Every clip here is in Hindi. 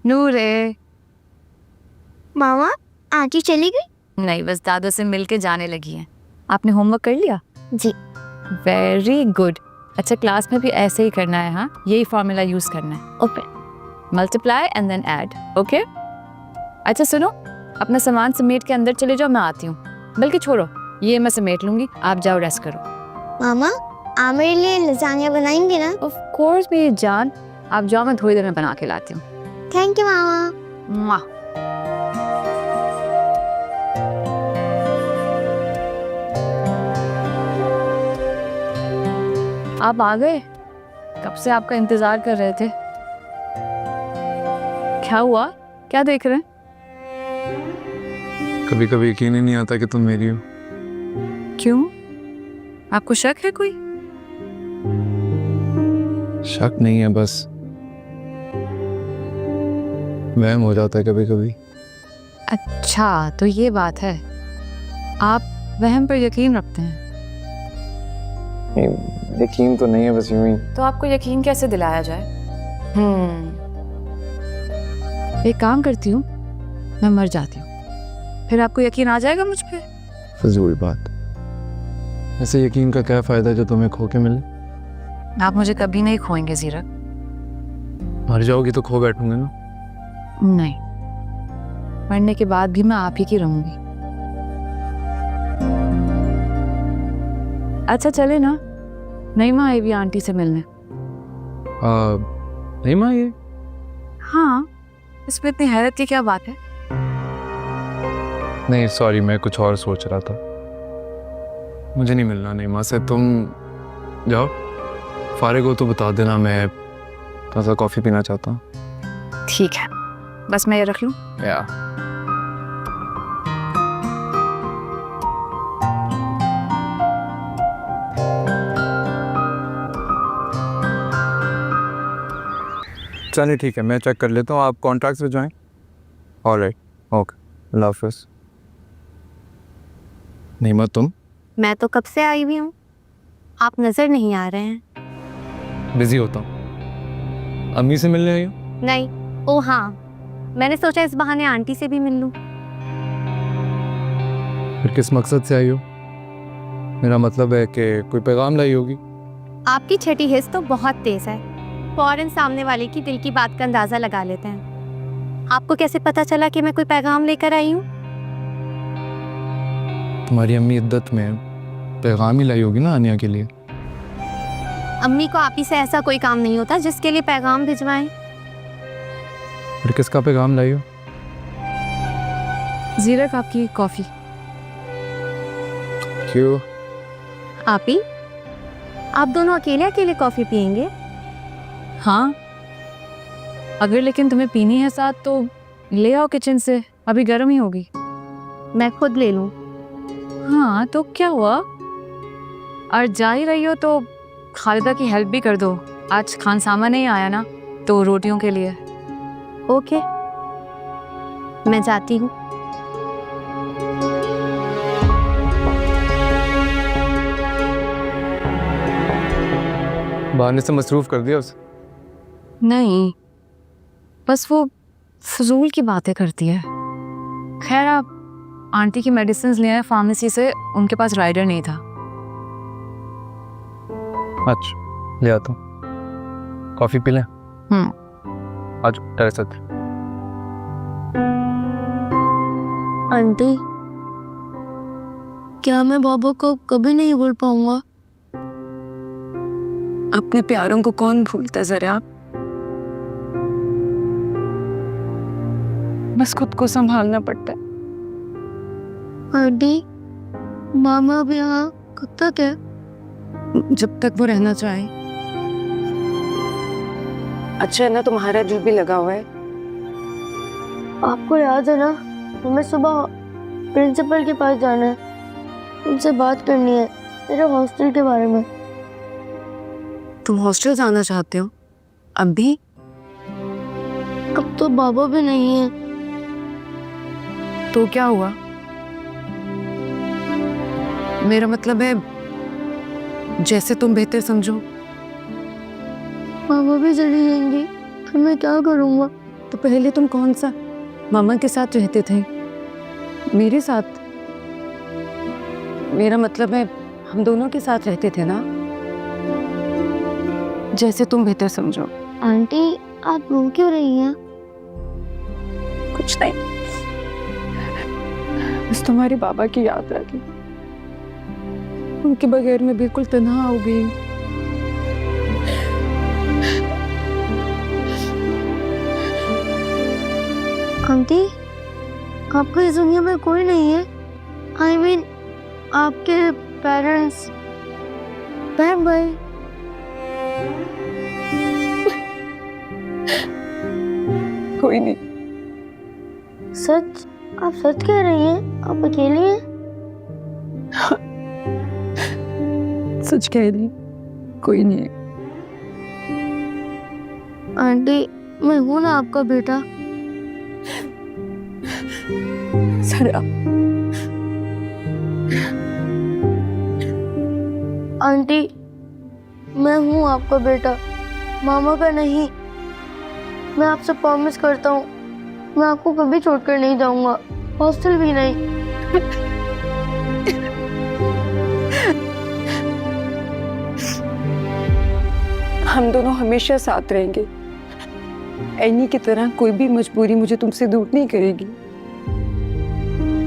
नूरे। मामा आंटी चली गई? नहीं, बस दादू से मिलके जाने लगी हैं। आपने होमवर्क कर लिया? जी। Very good. अच्छा, क्लास में भी ऐसे ही करना है। हाँ, यही फॉर्मूला यूज करना है। Okay. Multiply and then add. Okay. अच्छा सुनो, अपना सामान समेट के अंदर चले जाओ, मैं आती हूँ। बल्कि छोड़ो, ये मैं समेट लूंगी, आप जाओ रेस्ट करो। मामा आप मेरे लिए लजानिया बनाएंगे ना? ऑफ कोर्स मेरी जान, आप जाओ, मैं थोड़ी देर में बना के लाती हूँ। थैंक यू मामा। मुआ। आप आ गए? कब से आपका इंतजार कर रहे थे। क्या हुआ, क्या देख रहे हैं? कभी कभी यकीन ही नहीं आता कि तुम मेरी हो। क्यों, आपको शक है कोई? शक नहीं है, बस वहम हो जाता है कभी कभी। अच्छा, तो ये बात है, आप वहम पर यकीन रखते हैं? यकीन तो नहीं है, बस यूं ही। तो आपको यकीन कैसे दिलाया जाए? एक काम करती हूँ, मैं मर जाती हूँ, फिर आपको यकीन आ जाएगा मुझ पे। फजूल बात। ऐसे यकीन का क्या फायदा जो तुम्हें खो के मिले। आप मुझे कभी नहीं खोएंगे जीरक। मर जाओगी तो खो बैठूंगा ना। नहीं, मरने के बाद भी मैं आप ही की रहूंगी। अच्छा चले ना, नहीं माँ आई भी आंटी से मिलने। नहीं माँ, ये हाँ, इसमें इतनी हैरत की क्या बात है? नहीं, सॉरी, मैं कुछ और सोच रहा था। मुझे नहीं मिलना नहीं माँ से। तुम जाओ, फारिग हो तो बता देना, मैं थोड़ा कॉफ़ी पीना चाहता हूँ। ठीक है, बस मैं ये रख लूँ। या चलिए ठीक है, मैं चेक कर लेता हूँ। आप कॉन्ट्रैक्ट्स पे जाएं। ऑलराइट, ओके, अल्लाह हाफ़िज़। नीमा तुम? मैं तो कब से आई हुई हूँ, आप नजर नहीं आ रहे हैं। बिजी होता हूँ। अम्मी से मिलने आई हो? नहीं, ओ हाँ, मैंने सोचा इस बहाने आंटी से भी मिल लूँ। फिर किस मकसद से आई हो? मेरा मतलब है कि कोई पैगाम लाई होगी। आपकी छठी हिस्स तो बहुत तेज है, फौरन सामने वाले की दिल की बात का अंदाजा लगा लेते हैं। आपको कैसे पता चला कि मैं कोई पैगाम लेकर आई हूँ? तुम्हारी अम्मी इद्दत में है, पैगाम ही लाई होगी ना आनिया के लिए। अम्मी को आप ही से ऐसा कोई काम नहीं होता जिसके लिए पैगाम भिजवाएं। फिर किसका पैगाम लाई हो? जीरक, आपकी कॉफ़ी। क्यों? आप ही? आप दोनों अकेले अकेले कॉफी पियेंगे? हाँ, अगर लेकिन तुम्हें पीनी है साथ तो ले आओ किचन से, अभी गर्म ही होगी। मैं खुद ले लूं? हाँ तो क्या हुआ, और जा ही रही हो तो खालिदा की हेल्प भी कर दो। आज खानसामा नहीं आया ना, तो रोटियों के लिए। ओके, मैं जाती हूँ। बहाने से मसरूफ कर दिया उसे? नहीं, बस वो फजूल की बातें करती है। खैर, आप आंटी की मेडिसिन ले आए फार्मेसी से, उनके पास राइडर नहीं था। अच्छा, ले आता हूँ। कॉफ़ी पी लें? आज टेरेस पे। आंटी, क्या मैं बाबा को कभी नहीं भूल पाऊंगा? अपने प्यारों को कौन भूलता जरा। बस खुद को संभालना पड़ता है। आंटी, मामा भी यहाँ कब तक है? जब तक वो रहना चाहे। अच्छा है ना, तुम्हारा दिल भी लगा हुआ है। आपको याद है ना, हमें सुबह प्रिंसिपल के पास जाना है, उनसे बात करनी है मेरे हॉस्टल के बारे में। तुम हॉस्टल जाना चाहते हो? अब भी? अब तो बाबा भी नहीं है। तो क्या हुआ? मेरा मतलब है, जैसे तुम बेहतर समझो। बाबा भी चली जाएंगी, फिर मैं क्या करूँगा? तो पहले तुम कौन सा मामा के साथ रहते थे? मेरे साथ? मेरा मतलब है हम दोनों के साथ रहते थे ना। जैसे तुम बेहतर समझो। आंटी आप रो क्यों रही हैं? कुछ नहीं, बस तुम्हारे बाबा की याद आ गई। उनके बगैर मैं बिल्कुल तन्हा हो गई। आंटी आपको इस दुनिया में कोई नहीं है? आई मीन आपके पेरेंट्स, बहन भाई? कोई नहीं। सच? आप सच कह रही हैं? आप अकेली हैं? सच कह रही, कोई नहीं है। आंटी मैं हूं ना आपका बेटा। सरा, आंटी मैं हूं आपका बेटा, मामा का नहीं। मैं आपसे प्रॉमिस करता हूँ मैं आपको कभी छोड़कर नहीं जाऊंगा, हॉस्टल भी नहीं। हम दोनों हमेशा साथ रहेंगे। एनी की तरह कोई भी मजबूरी मुझे तुमसे दूर नहीं करेगी।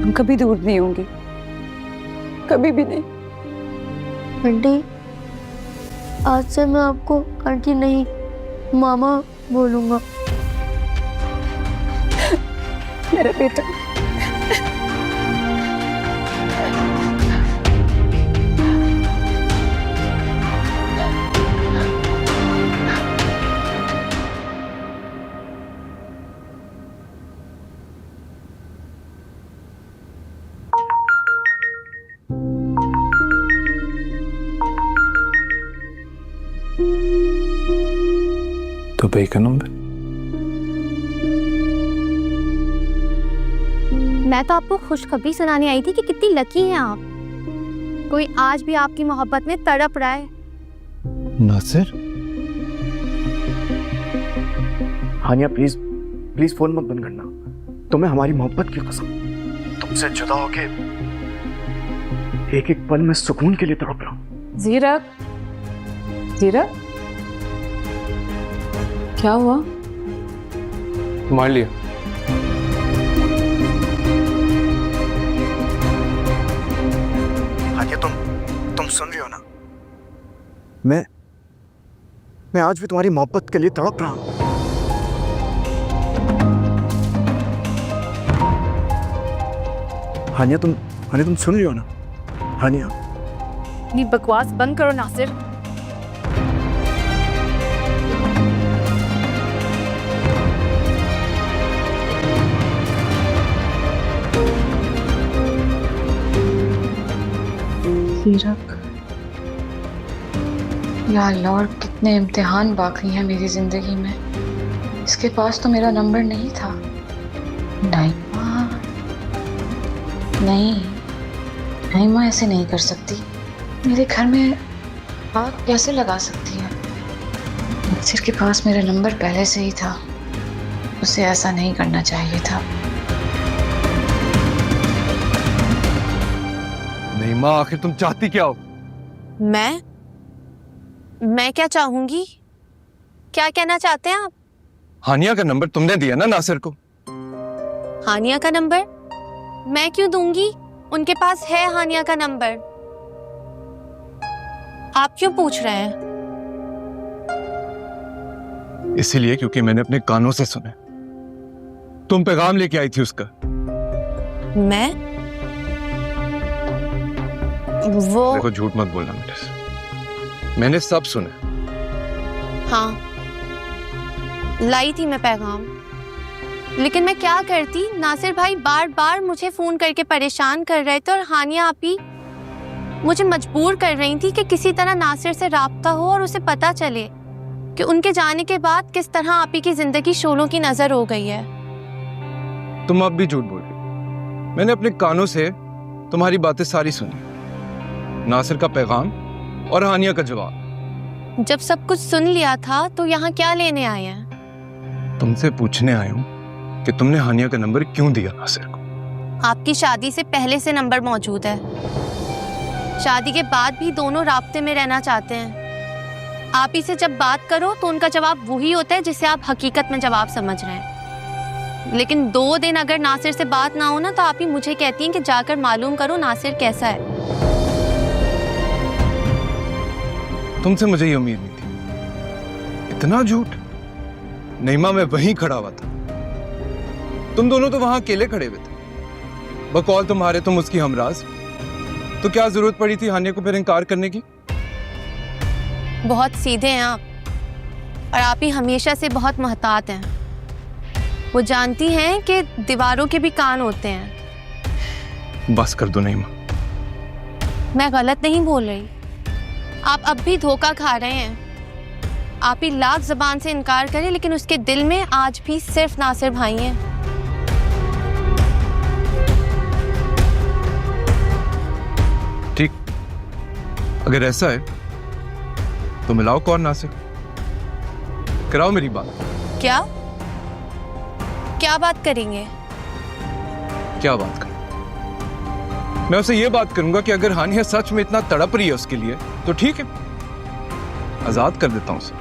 हम कभी दूर नहीं होंगे, कभी भी नहीं। आंटी आज से मैं आपको आंटी नहीं मामा बोलूंगा। मेरा बेटा। दुबई का नंबर? मैं तो आपको खुशखबरी सुनाने आई थी कि कितनी लकी हैं आप। कोई आज भी आपकी मोहब्बत में तड़प रहा है। नासिर? हानिया प्लीज प्लीज फोन मत बंद करना। तुम्हें हमारी मोहब्बत की कसम, तुमसे जुदा होके एक एक पल में सुकून के लिए तड़प रहा हूं। जीरक, जीरक, क्या हुआ? मार लिया। हानिया तुम सुन रही हो ना? मैं आज भी तुम्हारी मोहब्बत के लिए तड़प रहा हूं। हानिया तुम सुन रही हो ना? हानिया अपनी बकवास बंद करो नासिर। सीरक, या अल्लाह, और कितने इम्तिहान बाकी हैं मेरी जिंदगी में। इसके पास तो मेरा नंबर नहीं था। नहीं माँ, नहीं माँ, ऐसे नहीं कर सकती। मेरे घर में आग कैसे लगा सकती है? नासिर के पास मेरा नंबर पहले से ही था। उसे ऐसा नहीं करना चाहिए था। नहीं माँ, आखिर तुम चाहती क्या हो? मैं क्या चाहूंगी? क्या कहना चाहते हैं आप? हानिया का नंबर तुमने दिया ना नासिर को? हानिया का नंबर मैं क्यों दूंगी? उनके पास है हानिया का नंबर। आप क्यों पूछ रहे हैं? इसीलिए क्योंकि मैंने अपने कानों से सुने। तुम पैगाम लेके आई थी उसका। वो देखो, झूठ मत बोलना मेरे से। मैंने सब सुना। हाँ, लाई थी मैं पैगाम, लेकिन मैं क्या करती? नासिर भाई बार बार मुझे फोन करके परेशान कर रहे थे और हानिया आपी मुझे मजबूर कर रही थी कि किसी तरह नासिर से राब्ता हो और उसे पता चले कि उनके जाने के बाद किस तरह आपी की जिंदगी शोलों की नजर हो गई है। तुम अब भी झूठ बोल रही। मैंने अपने कानों से तुम्हारी बातें सारी सुनी। नासिर का पैगाम और हानिया का जवाब। जब सब कुछ सुन लिया था तो यहाँ क्या लेने आए हैं? तुमसे पूछने आया हूँ कि तुमने हानिया का नंबर क्यों दिया नासिर को। आपकी शादी से पहले से नंबर मौजूद है। शादी के बाद भी दोनों राब्ते में रहना चाहते हैं। आप ही से जब बात करो तो उनका जवाब वही होता है जिसे आप हकीकत में जवाब समझ रहे हैं। लेकिन 2 दिन अगर नासिर से बात ना हो ना तो आप ही मुझे कहती हैं कि जाकर मालूम करो नासिर कैसा है। तुमसे मुझे ये उम्मीद नहीं थी। इतना झूठ। नईमा मैं वहीं खड़ा हुआ था, तुम दोनों तो वहां अकेले खड़े हुए थे, बकौल तुम्हारे तुम उसकी हमराज। तो क्या जरूरत पड़ी थी हानिया को फिर इनकार करने की? बहुत सीधे हैं आप, और आप ही हमेशा से बहुत मोहतात हैं। वो जानती हैं कि दीवारों के भी कान होते हैं। बस कर दो नईमा। मैं गलत नहीं बोल रही, आप अब भी धोखा खा रहे हैं। आप ही लाख ज़बान से इनकार करें लेकिन उसके दिल में आज भी सिर्फ नासिर भाई हैं। ठीक, अगर ऐसा है तो मिलाओ कौन नासिर, कराओ मेरी बात। क्या क्या बात करेंगे? क्या बात कर? मैं उससे ये बात करूंगा कि अगर हानिया सच में इतना तड़प रही है उसके लिए तो ठीक है, आजाद कर देता हूं उसे।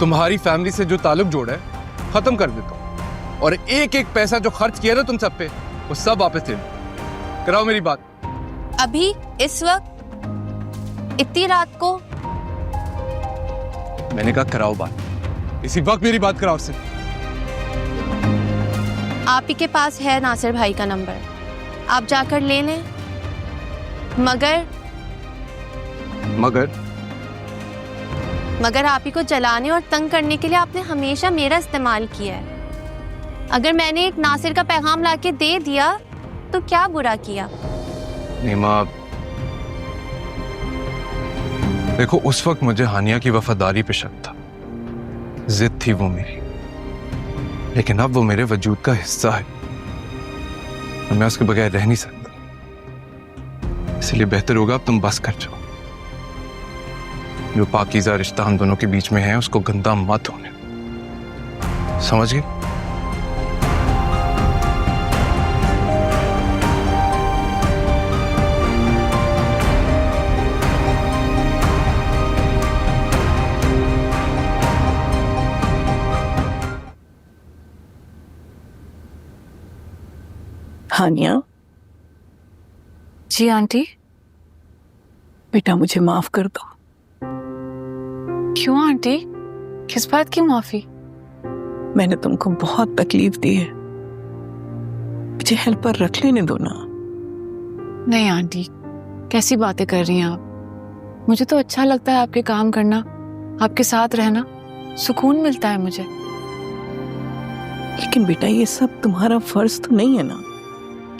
तुम्हारी फैमिली से जो ताल्लुक जोड़ा है खत्म कर देता हूं, और एक एक पैसा जो खर्च किया ना तुम सब पे वो सब वापस दे दो। कराओ मेरी बात। अभी इस वक्त इतनी रात को? मैंने कहा कराओ बात, इसी वक्त मेरी बात कराओ उससे। आप ही के पास है नासिर भाई का नंबर, आप जाकर ले लें। मगर आप ही को जलाने और तंग करने के लिए आपने हमेशा मेरा इस्तेमाल किया है। अगर मैंने एक नासिर का पैगाम लाके दे दिया तो क्या बुरा किया? नीमा देखो, उस वक्त मुझे हानिया की वफादारी पे शक था, जिद थी वो मेरी, लेकिन अब वो मेरे वजूद का हिस्सा है और मैं उसके बगैर रह नहीं सकता। इसलिए बेहतर होगा अब तुम बस कर जाओ। जो पाकीज़ा रिश्ता हम दोनों के बीच में है उसको गंदा मत होने, समझ गए? हानिया। जी आंटी। बेटा मुझे माफ कर दो। क्यों आंटी, किस बात की माफी? मैंने तुमको बहुत तकलीफ दी है, मुझे हेल्पर रख लेने दो ना। नहीं आंटी, कैसी बातें कर रही हैं आप? मुझे तो अच्छा लगता है आपके काम करना, आपके साथ रहना, सुकून मिलता है मुझे। लेकिन बेटा ये सब तुम्हारा फर्ज तो नहीं है ना।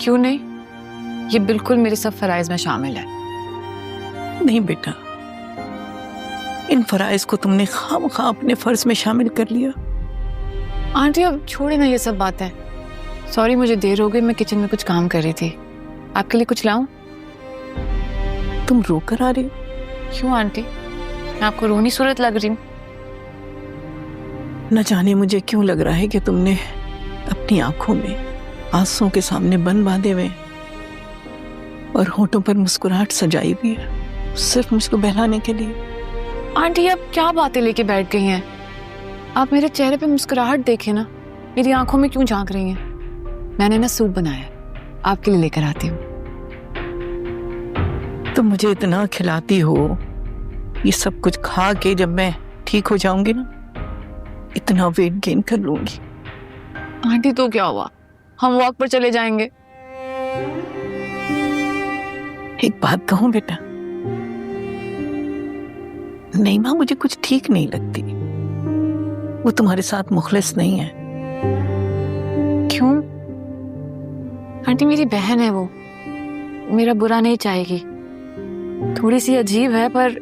क्यों नहीं? ये बिल्कुल मेरे सब फराइज में शामिल है। नहीं बेटा, इन फराइज को तुमने खामखा अपने फर्ज में शामिल कर लिया। आंटी अब छोड़े ना ये सब बातें। सॉरी मुझे देर हो गई, मैं किचन में कुछ काम कर रही थी। आपके लिए कुछ लाऊं? तुम रो कर आ रही हो? क्यों आंटी, मैं आपको रोनी सूरत लग रही हूँ? न जाने मुझे क्यों लग रहा है कि तुमने अपनी आंखों में आंसुओं के सामने बन बांधे हुए और होठों पर मुस्कुराहट सजाई हुई है, सिर्फ मुझको बहलाने के लिए। आंटी आप क्या बातें लेके बैठ गई हैं? आप मेरे चेहरे पे मुस्कुराहट देखें ना, मेरी आंखों में क्यों झांक रही हैं? मैंने ना सूप बनाया, आपके लिए लेकर आती हूँ। तुम मुझे इतना खिलाती हो, ये सब कुछ खा के जब मैं ठीक हो जाऊंगी ना, इतना वेट गेन कर लूंगी। आंटी तो क्या हुआ, हम वॉक पर चले जाएंगे। एक बात कहूं बेटा, नईमा मुझे कुछ ठीक नहीं लगती, वो तुम्हारे साथ मुखलिस नहीं है। क्यों? आंटी मेरी बहन है वो, मेरा बुरा नहीं चाहेगी। थोड़ी सी अजीब है पर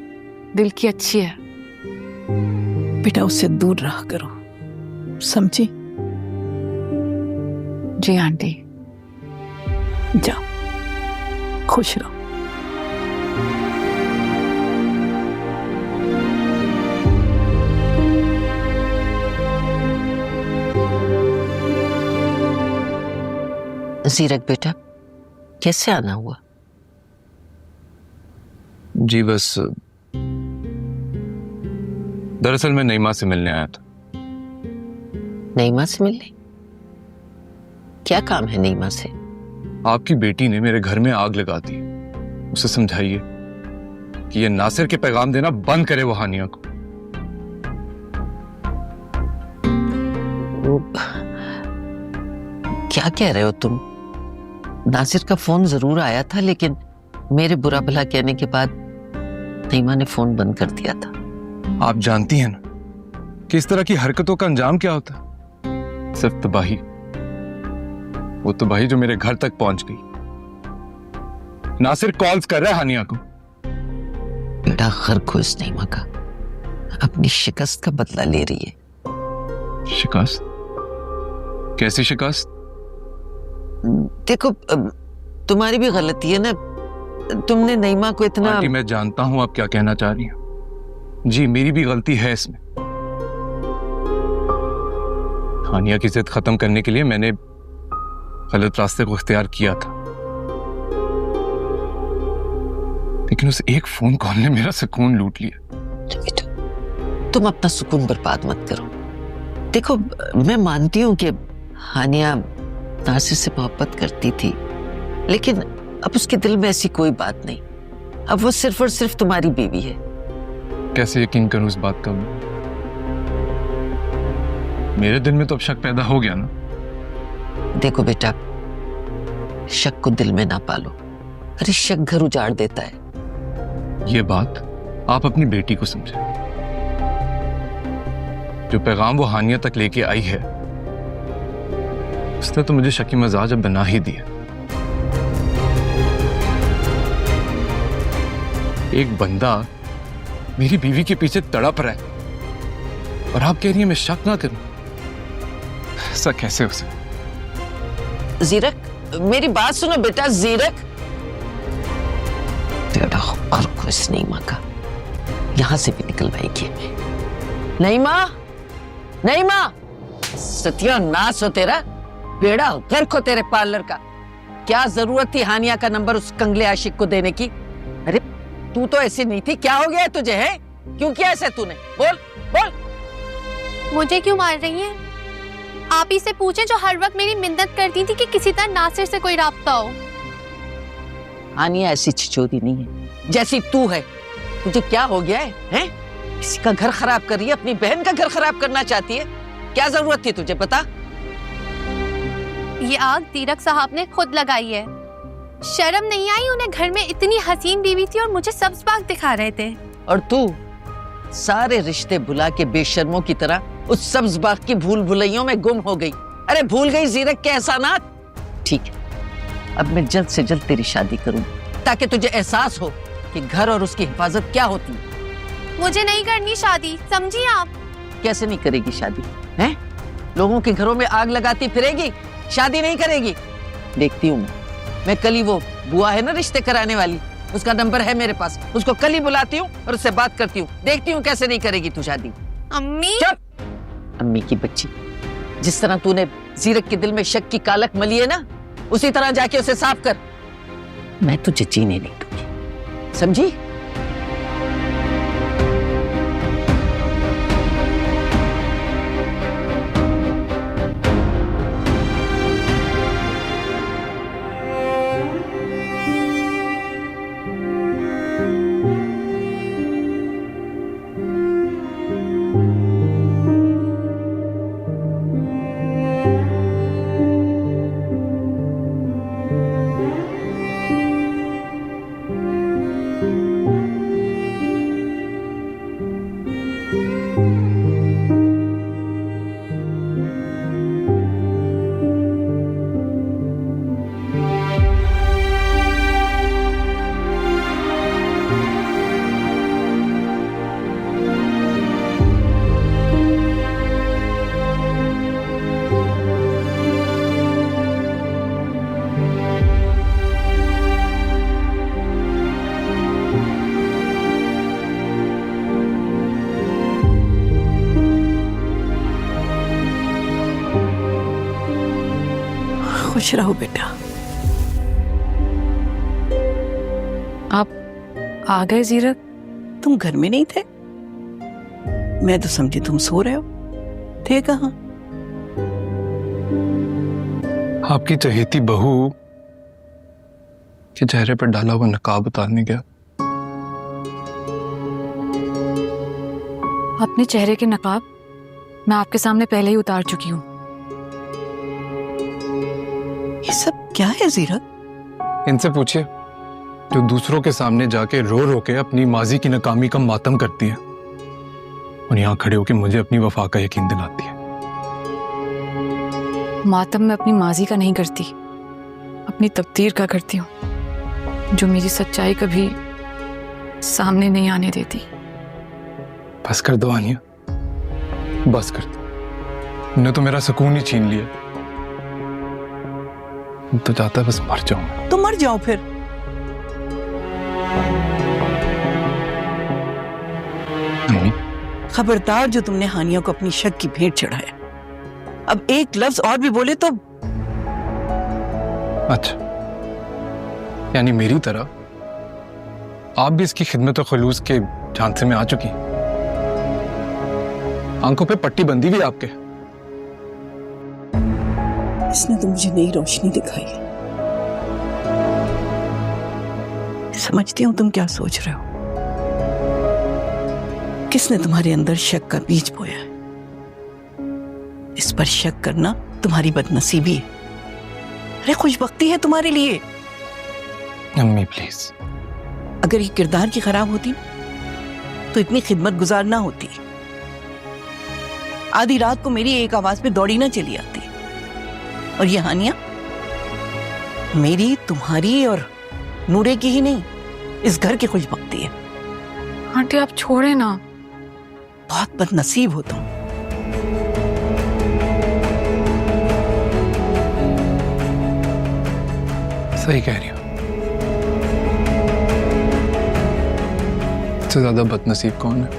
दिल की अच्छी है। बेटा उससे दूर रहा करो, समझी? जी आंटी। जाओ, खुश रहो। जीरक बेटा, कैसे आना हुआ? जी बस दरअसल मैं नईमा से मिलने आया था। नईमा से मिलने? क्या काम है नईमा से? आपकी बेटी ने मेरे घर में आग लगा दी। उसे समझाइए कि ये नासिर के पैगाम देना बंद करे वो हानिया को। क्या कह रहे हो तुम? नासिर का फोन जरूर आया था, लेकिन मेरे बुरा भला कहने के बाद नईमा ने फोन बंद कर दिया था। आप जानती हैं ना कि इस तरह की हरकतों का अंजाम क्या होता है? सिर्फ तबाही। वो तबाही जो मेरे घर तक पहुंच गई। नासिर कॉल्स कर रहा है हानिया को। बेटा, खरगोश नईमा का अपनी शिकस्त का बदला ले रही है। शिकस्त? कैसी शिकस्त? देखो, तुम्हारी भी गलती है ना, तुमने नईमा को इतना। आंटी, मैं जानता हूं आप क्या कहना चाह रही हैं। जी, मेरी भी गलती है इसमें। हानिया की जिद खत्म करने के लिए मैंने गलत रास्ते को इख्तियार किया था, लेकिन उस एक फोन कॉल ने मेरा सुकून लूट लिया। बेटा, तुम अपना सुकून बर्बाद मत करो। देखो, मैं मानती हूं कि हानिया नासिर से मोहब्बत करती थी, लेकिन अब उसके दिल में ऐसी कोई बात नहीं। अब वो सिर्फ और सिर्फ तुम्हारी बीवी है। कैसे यकीन करूं इस बात का? मेरे दिल में तो अब शक पैदा हो गया ना। देखो बेटा, शक को दिल में ना पालो। अरे शक घर उजाड़ देता है। ये बात आप अपनी बेटी को समझे। जो पैगाम वो हानिया तक लेके आई है, उसने तो मुझे शकी मजाज अब बना ही दिया। एक बंदा मेरी बीवी के पीछे तड़प रहा है और आप कह रही हैं मैं शक ना करूं? ऐसा कैसे हो सकता? जीरक, मेरी बात सुनो बेटा। जीरक, तेरा खरगोश नईमा का यहां से भी निकलवाएगी मैं। नईमा, नईमा, सत्यानाश हो तेरा। बेड़ा गर्क हो तेरे पार्लर का। क्या जरूरत थी हानिया का नंबर उस कंगले आशिक को देने की? अरे तू तो ऐसी नहीं थी। क्या हो गया है तुझे? है क्यों किया ऐसे तूने? बोल बोल। मुझे क्यों मार रही हैं? आप ही से पूछें जो हर वक्त मेरी मिन्नत करती थी कि किसी तरह नासिर से कोई राब्ता हो। हानिया ऐसी छिचोदी नहीं है जैसी तू है। तुझे क्या हो गया है? हैं? किसी का घर खराब कर रही है, अपनी बहन का घर खराब करना चाहती है। क्या जरूरत थी तुझे? बता। ये आग दीरक साहब ने खुद लगाई है। शर्म नहीं आई उन्हें? घर में इतनी हसीन बीवी थी और मुझे सब्ज बाग दिखा रहे थे। और तू सारे रिश्ते भुला के बेशर्मों की तरह उस सब्ज बाग की भूल भुलैयों में गुम हो गई। अरे भूल गई जीरक के एहसानात? ठीक है, अब मैं जल्द से जल्द तेरी शादी करूं ताकि तुझे एहसास हो कि घर और उसकी हिफाजत क्या होती है। मुझे नहीं करनी शादी, समझिए आप। कैसे नहीं करेगी शादी? हैं? लोगों के घरों में आग लगाती फिरेगी, शादी नहीं करेगी? देखती हूँ मैं कल ही वो बुआ है ना रिश्ते कराने वाली, उसका नंबर है मेरे पास। उसको कल ही बुलाती हूँ और उससे बात करती हूँ। देखती हूँ कैसे नहीं करेगी तू शादी। अम्मी। चुप! अम्मी की बच्ची। जिस तरह तूने जीरक के दिल में शक की कालक मली है ना, उसी तरह जाके उसे साफ कर। मैं तुझे जीने नहीं दूंगी, समझी? खुश रहो बेटा। आप आ गए जीरक? तुम घर में नहीं थे? मैं तो समझी तुम सो रहे हो। थे कहाँ? आपकी चहेती बहू के चेहरे पर डाला हुआ नकाब उतारने गया। अपने चेहरे के नकाब मैं आपके सामने पहले ही उतार चुकी हूँ। ये सब क्या है जीरक? इनसे पूछिए जो दूसरों के सामने जाके रो रो के अपनी माजी की नाकामी का मातम करती है और यहाँ खड़े होके मुझे अपनी वफा का यकीन दिलाती है। मातम मैं अपनी माजी का नहीं करती, अपनी तकदीर का करती हूँ, जो मेरी सच्चाई कभी सामने नहीं आने देती। बस कर दो आनिया, बस कर दो। उन्हें तो मेरा सुकून ही छीन लिया। तो चाहता है बस मर जाऊं। तो मर जाओ फिर। नहीं। खबरदार जो तुमने हानिया को अपनी शक की भेंट चढ़ाया, अब एक लफ्ज और भी बोले तो। अच्छा, यानी मेरी तरह आप भी इसकी खिदमत और खलूस के झांसे में आ चुकी। आंखों पे पट्टी बंदी भी आपके। इसने तो मुझे नई रोशनी दिखाई है। समझती हूं तुम क्या सोच रहे हो। किसने तुम्हारे अंदर शक का बीज बोया है? इस पर शक करना तुम्हारी बदनसीबी है। अरे खुशबख्ती है तुम्हारे लिए। अम्मी प्लीज। अगर ये किरदार की खराब होती तो इतनी खिदमत गुजार ना होती। आधी रात को मेरी एक आवाज पे दौड़ी ना चली आती। और ये हानिया मेरी, तुम्हारी और नूरे की ही नहीं, इस घर की खुशबख्ती है। आंटी आप छोड़े ना। बहुत बदनसीब हो तुम। सही कह रही हो। इससे ज्यादा बदनसीब कौन है?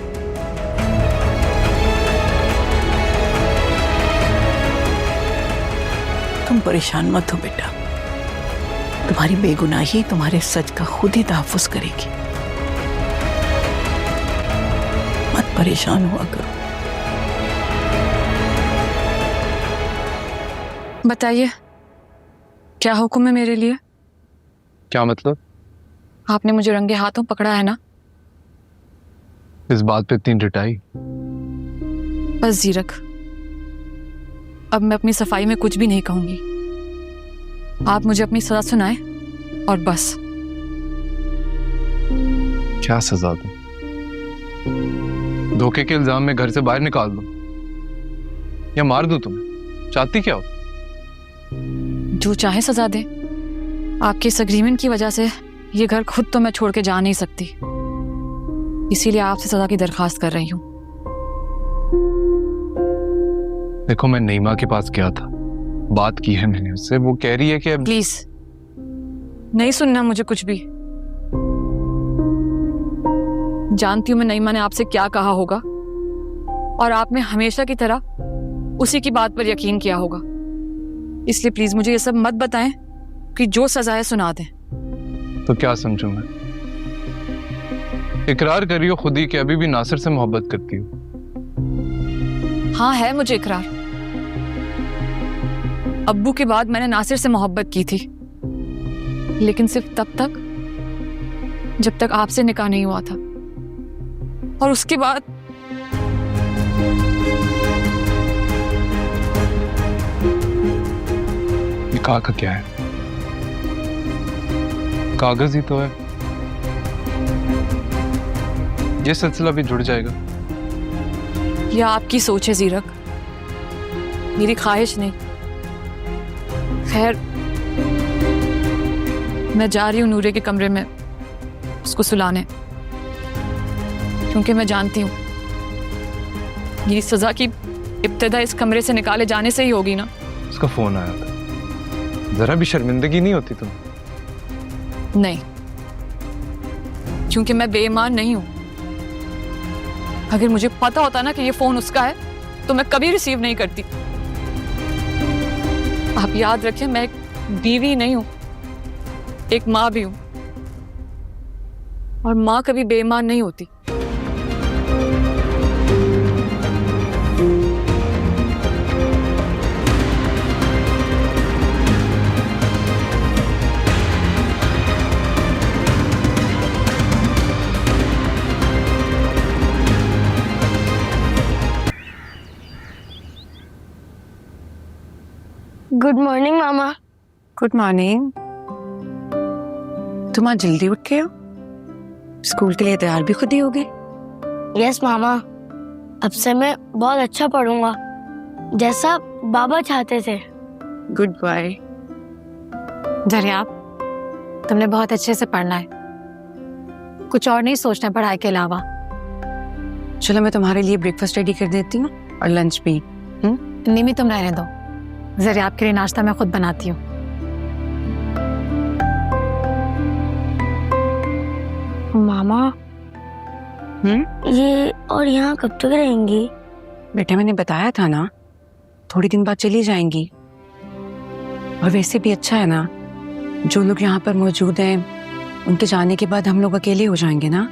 तुम परेशान मत हो बेटा, तुम्हारी बेगुनाही तुम्हारे सच का खुद ही तहफ्फुज करेगी। मत परेशान हुआ करो। बताइए क्या हुक्म है मेरे लिए? क्या मतलब? आपने मुझे रंगे हाथों पकड़ा है ना? इस बात पे इतनी रिटाई? बस जीरक, अब मैं अपनी सफाई में कुछ भी नहीं कहूंगी। आप मुझे अपनी सजा सुनाए और बस। क्या सजा दूं? धोखे के इल्जाम में घर से बाहर निकाल दूं या मार दूं तुम्हें? चाहती क्या हो? जो चाहे सजा दे। आपके इस एग्रीमेंट की वजह से ये घर खुद तो मैं छोड़ के जा नहीं सकती, इसीलिए आपसे सजा की दरखास्त कर रही हूँ। देखो मैं नईमा के पास गया था, बात की है मैंने उससे। वो कह रही है कि प्लीज नहीं सुनना मुझे कुछ भी। जानती हूं मैं नईमा ने आपसे क्या कहा होगा और आपने हमेशा की तरह उसी की बात पर यकीन किया होगा। इसलिए प्लीज मुझे ये सब मत बताएं कि जो सजा है सुना दें। तो क्या समझूं मैं? इकरार करियो खुद ही कि अभी भी नासिर से मोहब्बत करती हो। हाँ है मुझे इकरार। अब्बू के बाद मैंने नासिर से मोहब्बत की थी, लेकिन सिर्फ तब तक जब तक आपसे निकाह नहीं हुआ था। और उसके बाद निकाह का क्या है? कागज ही तो है। ये सिलसिला भी जुड़ जाएगा। यह आपकी सोच है जीरक, मेरी ख्वाहिश नहीं। खैर मैं जा रही हूँ नूरे के कमरे में उसको सुलाने, क्योंकि मैं जानती हूँ ये सजा की इब्तिदा इस कमरे से निकाले जाने से ही होगी ना। उसका फोन आया था, जरा भी शर्मिंदगी नहीं होती तुम? नहीं, क्योंकि मैं बेईमान नहीं हूं। अगर मुझे पता होता ना कि ये फोन उसका है तो मैं कभी रिसीव नहीं करती। आप याद रखें, मैं एक बीवी नहीं हूं, एक माँ भी हूं। और माँ कभी बेईमान नहीं होती। गुड मॉर्निंग मामा। Good morning. तुम आज जल्दी उठ के हो? स्कूल के लिए तैयार भी खुद ही हो गए? यस मामा, अब से मैं बहुत अच्छा पढ़ूंगा जैसा बाबा चाहते थे। Good boy. दरियाब, तुमने बहुत अच्छे से पढ़ना है, कुछ और नहीं सोचना पढ़ाई के अलावा। चलो मैं तुम्हारे लिए ब्रेकफास्ट रेडी कर देती हूँ और लंच भी। निमी तुम रहने दो, दरियाब के लिए नाश्ता मैं खुद बनाती हूँ। मामा ये और यहाँ कब तक रहेंगी? बेटा मैंने बताया था ना, थोड़ी दिन बाद चली जाएंगी। और वैसे भी अच्छा है ना, जो लोग यहाँ पर मौजूद हैं उनके जाने के बाद हम लोग अकेले हो जाएंगे ना।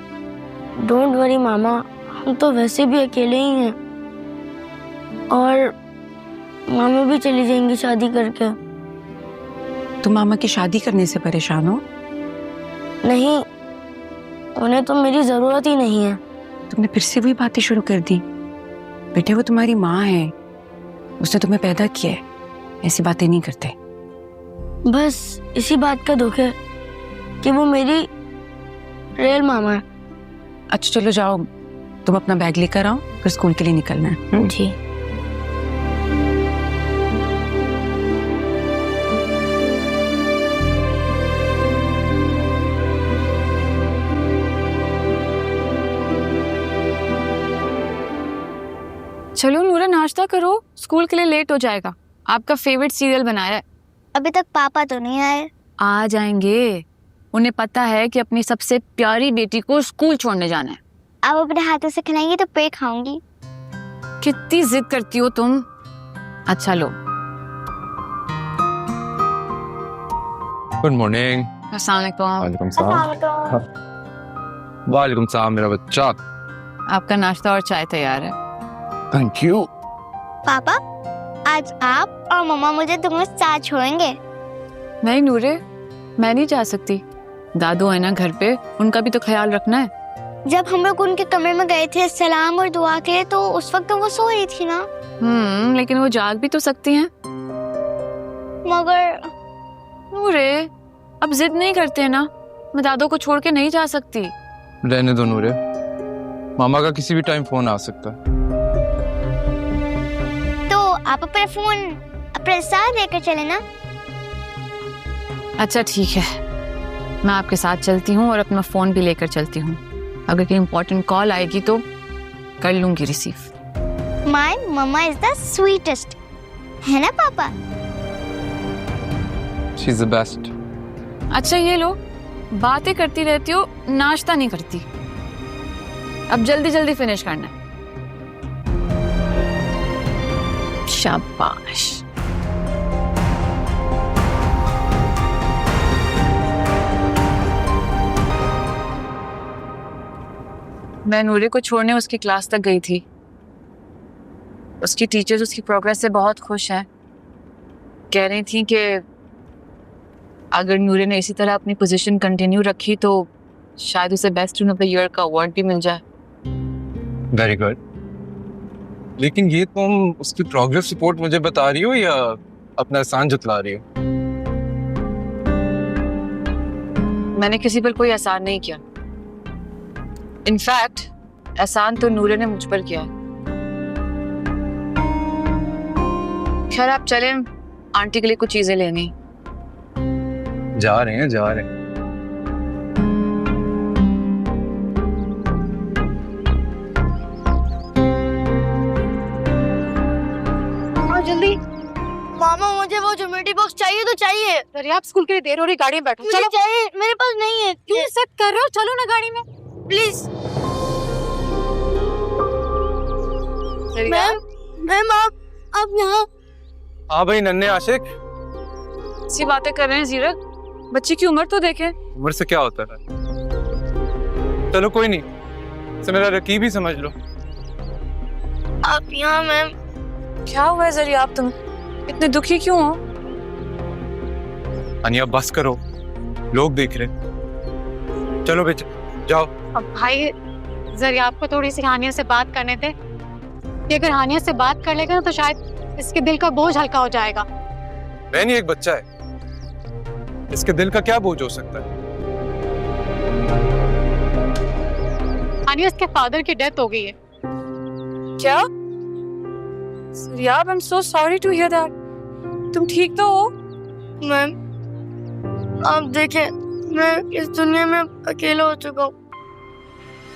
डोंट वरी मामा, हम तो वैसे भी अकेले ही हैं और मामा भी चली जाएंगी शादी करके। तुम मामा की शादी करने से परेशान हो? नहीं, उन्हें तो मेरी जरूरत ही नहीं है। तुमने फिर से वही बातें शुरू कर दी। बेटे वो तुम्हारी माँ है, उसने तुम्हें पैदा किया है, ऐसी बातें नहीं करते। बस इसी बात का दुख है कि वो मेरी रियल मामा है। अच्छा चलो जाओ, तुम अपना बैग लेकर आओ, फिर स्कूल के लिए निकलना है। जी। चलो नूरा नाश्ता करो, स्कूल के लिए लेट हो जाएगा। आपका फेवरेट सीरियल बनाया है। अभी तक पापा तो नहीं आए। आ जाएंगे, उन्हें पता है कि अपनी सबसे प्यारी बेटी को स्कूल छोड़ने जाना है। आप अपने हाथों से खिलाएंगे तो पे खाऊंगी। कितनी जिद करती हो तुम। अच्छा लो। Good morning. अस्सलाम वालेकुम। वालेकुम सलाम। वालेकुम सलाम मेरा बच्चा। आपका नाश्ता और चाय तैयार है। Thank you. पापा आज आप और मम्मा मुझे तुम्हें साथ छोड़ेंगे? नहीं नूरे, मैं नहीं जा सकती। दादू है ना घर पे, उनका भी तो ख्याल रखना है। जब हम लोग उनके कमरे में गए थे सलाम और दुआ के लिए, तो उस वक्त तो वो सो रही थी ना। लेकिन वो जाग भी तो सकती हैं। मगर नूरे अब जिद नहीं करते हैं ना, मैं दादू को छोड़ के नहीं जा सकती। रहने दो नूरे, मामा का किसी भी टाइम फोन आ सकता है। तो आप अपना फोन अपने साथ लेकर चले ना। अच्छा ठीक है, मैं आपके साथ चलती हूँ और अपना फोन भी लेकर चलती हूँ। अगर कोई इम्पोर्टेंट कॉल आएगी तो कर लूंगी receive. My mamma is the sweetest, है ना पापा? She is the best. अच्छा ये लो, बातें करती रहती हो, नाश्ता नहीं करती। अब जल्दी जल्दी फिनिश करना है। शाबाश। मैं नूरे को छोड़ने उसकी क्लास तक गई थी। उसकी टीचर्स उसकी प्रोग्रेस से बहुत खुश हैं। कह रही थी कि अगर नूरे ने इसी तरह अपनी पोजीशन कंटिन्यू रखी तो शायद उसे best student of the year का अवार्ड भी मिल जाए। Very good. लेकिन ये तुम उसकी प्रोग्रेस रिपोर्ट मुझे बता रही हो या अपना एहसान जतला रही हो? मैंने किसी पर कोई एहसान नहीं किया। इनफैक्ट एहसान तो नूरे ने मुझ पर किया है। खैर आप चलें, आंटी के लिए कुछ चीजें लेनी। जा रहे हैं जा रहे हैं। जल्दी मामा, मुझे वो ज्योमेट्री बॉक्स चाहिए तो चाहिए। अरे आप स्कूल के लिए देर हो रही, गाड़ी में बैठो। मुझे चाहिए, मेरे पास नहीं है। क्यों सब कर रहे हो? चलो ना गाड़ी में प्लीज। मैम आप यहाँ। हाँ भाई नन्हे आशिक, सी बातें कर रहे हैं जीरक, बच्ची की उम्र तो देखें। उम्र से क्या होता है? चलो कोई नहीं, इसे मेरा रकीब ही समझ लो। आप यहाँ मैम। क्या हुआ है जरिया, आप तुम इतने दुखी क्यों हो? हानिया बस करो, लोग देख रहे। चलो बेटा जाओ। अब भाई जरिया आपको थोड़ी सी हानिया से बात करने थे कि अगर हानिया से बात कर लेगा ना तो शायद इसके दिल का बोझ हल्का हो जाएगा। बहन ये एक बच्चा है, इसके दिल का क्या बोझ हो सकता है? हानिया इसके फादर की डेथ हो गई है। क्या? जरिया, I am so sorry to hear that. तुम ठीक तो हो? मैम आप देखें, मैं इस दुनिया में अकेला हो चुका हूँ।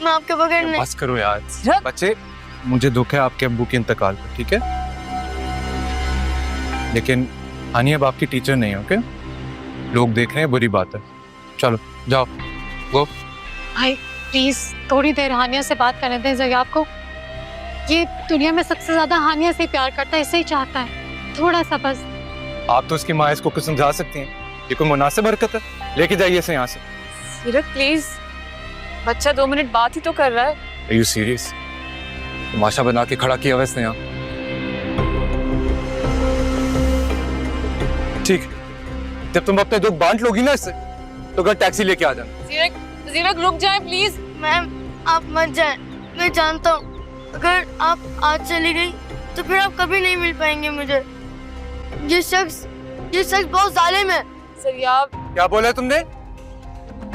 मैं आपके बगैर नहीं। बस करो यार बच्चे, मुझे दुख है आपके अब्बू के इंतकाल पर, ठीक है? लेकिन हानिया अब आपकी टीचर नहीं है, ओके? लोग देख रहे हैं, बुरी बात है। चलो जाओ, गो। भाई प्लीज थोड़ी देर हानिया से बात करने दें। जरिया आपको ये दुनिया में सबसे ज्यादा हानिया से प्यार करता है, इसे ही चाहता है, थोड़ा सा बस। आप तो उसकी माँ इसको कुछ समझा सकती हैं, ये कोई मुनासिब हरकत है? लेके जाइए इसे यहाँ से। सीरत प्लीज, बच्चा 2 मिनट बात ही तो कर रहा है। Are you serious? तमाशा बना के खड़ा किया हुआ इसने यहाँ। ठीक, जब तुम अपने दुख बांट लोगी ना इससे, तो घर टैक्सी लेके आ जाना। जीरक रुक जाए प्लीज। मैम आप मत जाए, मैं जानता हूँ अगर आप आज चली गई तो फिर आप कभी नहीं मिल पाएंगे मुझे। ये शख्स बहुत जालिम है। जरिया क्या बोला है तुमने?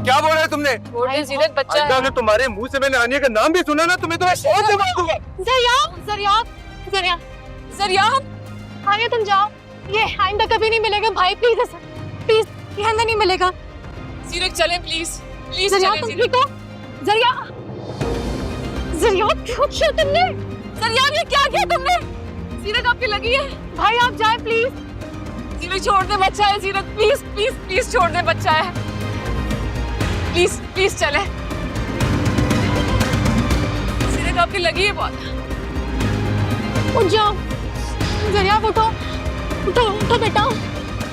क्या बोला है तुमने? छोड़ दे जीरक, बच्चा है। अगर तुम्हारे मुंह से मैंने हानिया का नाम भी सुना ना, तुम्हें तो मैं और जवाब दूंगा। जरिया हानिया तुम जाओ, ये आइंदा कभी नहीं मिलेगा भाई। प्लीज प्लीज, ये आइंदा नहीं मिलेगा। जीरक चले प्लीज, प्लीज जरिया चले तुम जीरक। ठीक हो? जरिया क्यों किया तुमने? जरिया ये क्या किया तुमने? जीरक आपकी लगी है। भाई आप जाए प्लीज। जीरक छोड़ दे, बच्चा है। जीरक प्लीज प्लीज प्लीज छोड़ दे, बच्चा है। प्लीज प्लीज चले। जीरक आपकी लगी है बहुत। उठ जाओ जरिया, उठो उठो उठो बेटा,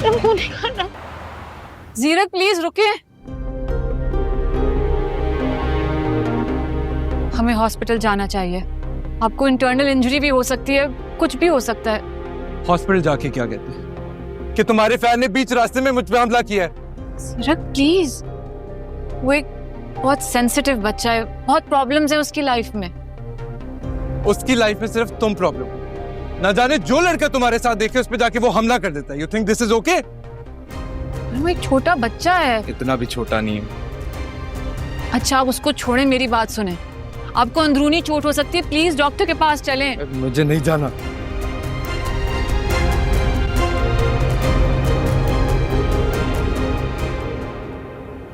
तुमको नहीं करना। जीरक प्लीज रुके। हमें हॉस्पिटल जाना चाहिए। आपको इंटरनल इंजरी भी हो सकती है, कुछ भी हो सकता है। हॉस्पिटल जाके क्या कहते हैं? कि तुम्हारे फैन ने बीच रास्ते में मुझ पे हमला किया है। जीरक प्लीज, वो एक बहुत सेंसिटिव बच्चा है, बहुत प्रॉब्लम्स है उसकी लाइफ में। उसकी लाइफ में सिर्फ तुम प्रॉब्लम, ना जाने जो लड़का तुम्हारे साथ देखे उस पे जाके वो हमला कर देता है। You think this is okay? वो एक छोटा बच्चा है। इतना भी छोटा नहीं है। अच्छा आप उसको छोड़े, मेरी बात सुने। आपको अंदरूनी चोट हो सकती है, प्लीज डॉक्टर के पास चलें। मुझे नहीं जाना।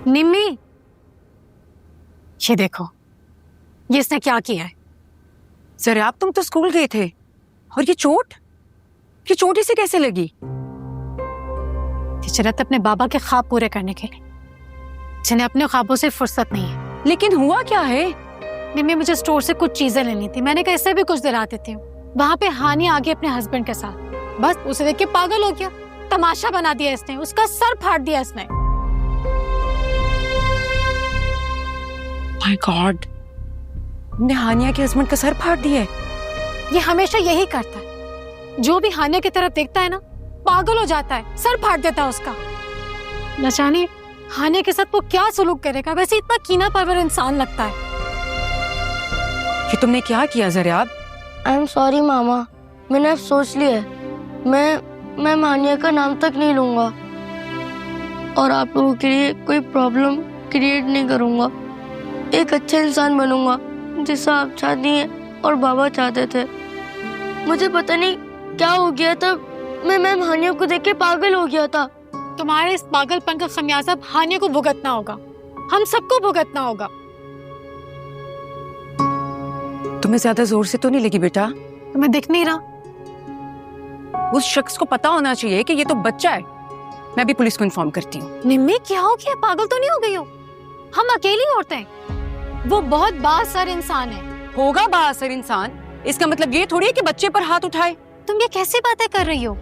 निम्मी ये देखो, ये इसने क्या किया है? जरा आप तुम तो स्कूल गए थे, और ये चोट इसे कैसे लगी? हिजरत अपने बाबा के ख्वाब पूरे करने के लिए, जिन्हें अपने ख्वाबों से फुर्सत नहीं है। लेकिन हुआ क्या है? निम्मी मुझे स्टोर से कुछ चीजें लेनी थी, मैंने कहा इससे भी कुछ दिला देती हूँ। वहां पे हानिया आ गई अपने हस्बैंड के साथ, बस उसे देख के पागल हो गया, तमाशा बना दिया इसने, उसका सर फाड़ दिया इसने। माय गॉड, ने हानिया के हस्बैंड का सर फाड़ दिया है। ये हमेशा यही करता है, जो भी हानिया की तरफ देखता है ना पागल हो जाता है, सर फाड़ देता है उसका। न जाने हानिया के साथ वो क्या सुलूक करेगा, वैसे इतना कीना परवर इंसान लगता है। ये तुमने क्या किया जरियाब? आई एम सॉरी मामा, मैंने अब सोच लिया है, मैं मानिया का नाम तक नहीं लूंगा और आप लोगों के लिए कोई प्रॉब्लम क्रिएट नहीं करूंगा। एक अच्छा इंसान बनूंगा जैसा आप चाहती हैं और बाबा चाहते थे। मुझे पता नहीं क्या हो गया था, मैं मैम हानिया को देख के पागल हो गया था। तुम्हारे इस पागलपन का खमियाजा हानिया को भुगतना होगा, हम सबको भुगतना होगा। तुम्हें ज्यादा जोर से तो नहीं लगी बेटा? तुम्हें दिख नहीं रहा? उस शख्स को पता होना चाहिए कि ये तो बच्चा है। मैं भी पुलिस को इन्फॉर्म करती हूँ। निम्मी क्या हो गया, पागल तो नहीं हो गई हो? हम अकेली औरतें हैं, वो बहुत बाअसर इंसान है। होगा बाअसर इंसान, इसका मतलब ये थोड़ी है कि बच्चे पर हाथ उठाए। तुम ये कैसी बातें कर रही हो?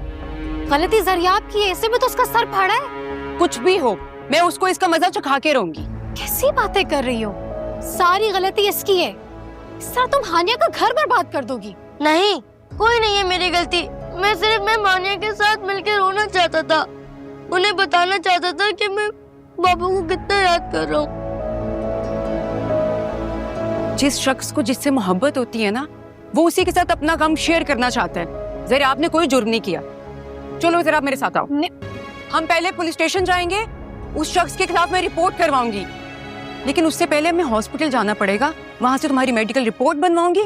गलती जरियाब की है, ऐसे में तो उसका सर फाड़ा है। कुछ भी हो, मैं उसको इसका मजा चखा के रहूंगी। कैसी बातें कर रही हो? सारी गलती इसकी है। इस तरह तुम हानिया का घर बर्बाद कर दोगी। नहीं, कोई नहीं है मेरी गलती। मैं मानिया के साथ मिलकर रोना चाहता था, उन्हें बताना चाहता था कि मैं बाबू को कितना याद कर रहा हूँ। जिस शख्स को जिससे मोहब्बत होती है ना, वो उसी के साथ अपना गम शेयर करना चाहता है। जरा आपने कोई जुर्म नहीं किया। चलो जरा आप मेरे साथ आओ। हम पहले पुलिस स्टेशन जाएंगे, उस शख्स के खिलाफ मैं रिपोर्ट करवाऊंगी, लेकिन उससे पहले हमें हॉस्पिटल जाना पड़ेगा। वहां से तुम्हारी मेडिकल रिपोर्ट बनवाऊंगी।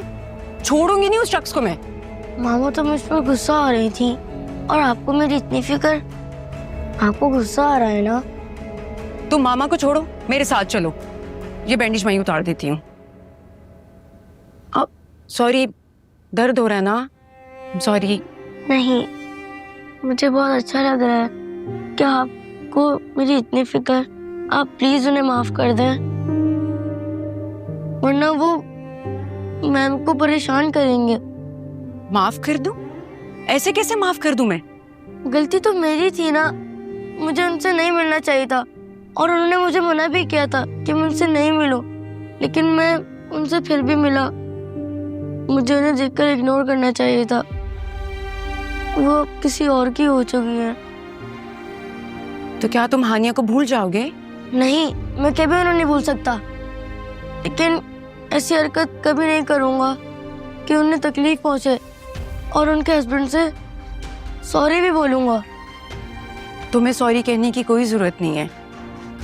छोड़ूंगी नहीं उस शख्स को मैं। मामा तो मुझ पर गुस्सा आ रही थी, और आपको मेरी इतनी फिक्र। आपको गुस्सा आ रहा है ना? तुम मामा को छोड़ो, मेरे साथ चलो। ये बैंडेज मैं उतार देती हूँ। अब सॉरी, दर्द हो रहा है ना? सॉरी। नहीं, मुझे बहुत अच्छा लग रहा है कि आपको मेरी इतनी फिक्र। आप प्लीज उन्हें माफ कर दें, वरना वो मैम को परेशान करेंगे। माफ कर दूं? ऐसे कैसे माफ कर दूं मैं? गलती तो मेरी थी ना, मुझे उनसे नहीं मिलना चाहिए था, और उन्होंने मुझे मना भी किया था कि मुझसे नहीं मिलो, लेकिन मैं उनसे फिर भी मिला। मुझे उन्हें देखकर इग्नोर करना चाहिए था। वो किसी और की हो चुकी है। तो क्या तुम हानिया को भूल जाओगे? नहीं, मैं कभी उन्हें नहीं भूल सकता, लेकिन ऐसी हरकत कभी नहीं करूंगा कि उन्हें तकलीफ पहुंचे, और उनके हस्बैंड से सॉरी भी बोलूंगा। तुम्हें सॉरी कहने की कोई जरूरत नहीं है।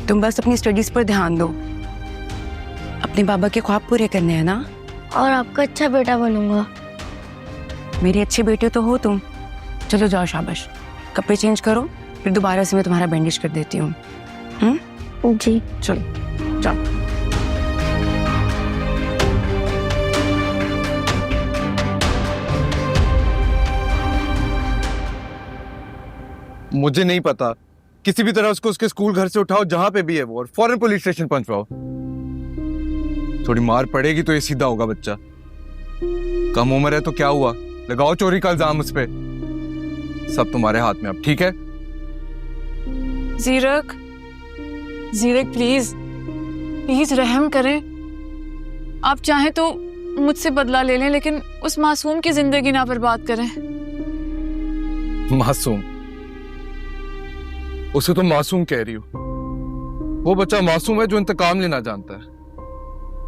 तुम बस अपनी स्टडीज पर ध्यान दो। अपने बाबा के ख्वाब पूरे करने हैं ना? और आपका अच्छा बेटा बनूंगा। मेरे अच्छे बेटे तो हो तुम। चलो जाओ, शाबाश। कपड़े चेंज करो, फिर दोबारा से मैं तुम्हारा बैंडेज कर देती हूँ। जी चलो जाओ। मुझे नहीं पता, किसी भी तरह उसको उसके स्कूल घर से उठाओ, जहां पे भी है वो, और फौरन पुलिस स्टेशन पहुंचवाओ। थोड़ी मार पड़ेगी तो ये सीधा होगा बच्चा। कम उम्र है तो क्या हुआ, लगाओ चोरी का इल्जाम उस पे। सब तुम्हारे हाथ में अब, ठीक है? जीरक, जीरक प्लीज, प्लीज रहम करें। आप चाहें तो मुझसे बदला ले लें, लेकिन उस मासूम की जिंदगी ना बर्बाद करें। मासूम? उसे तो मासूम कह रही हो? वो बच्चा मासूम है जो इंतकाम लेना जानता है,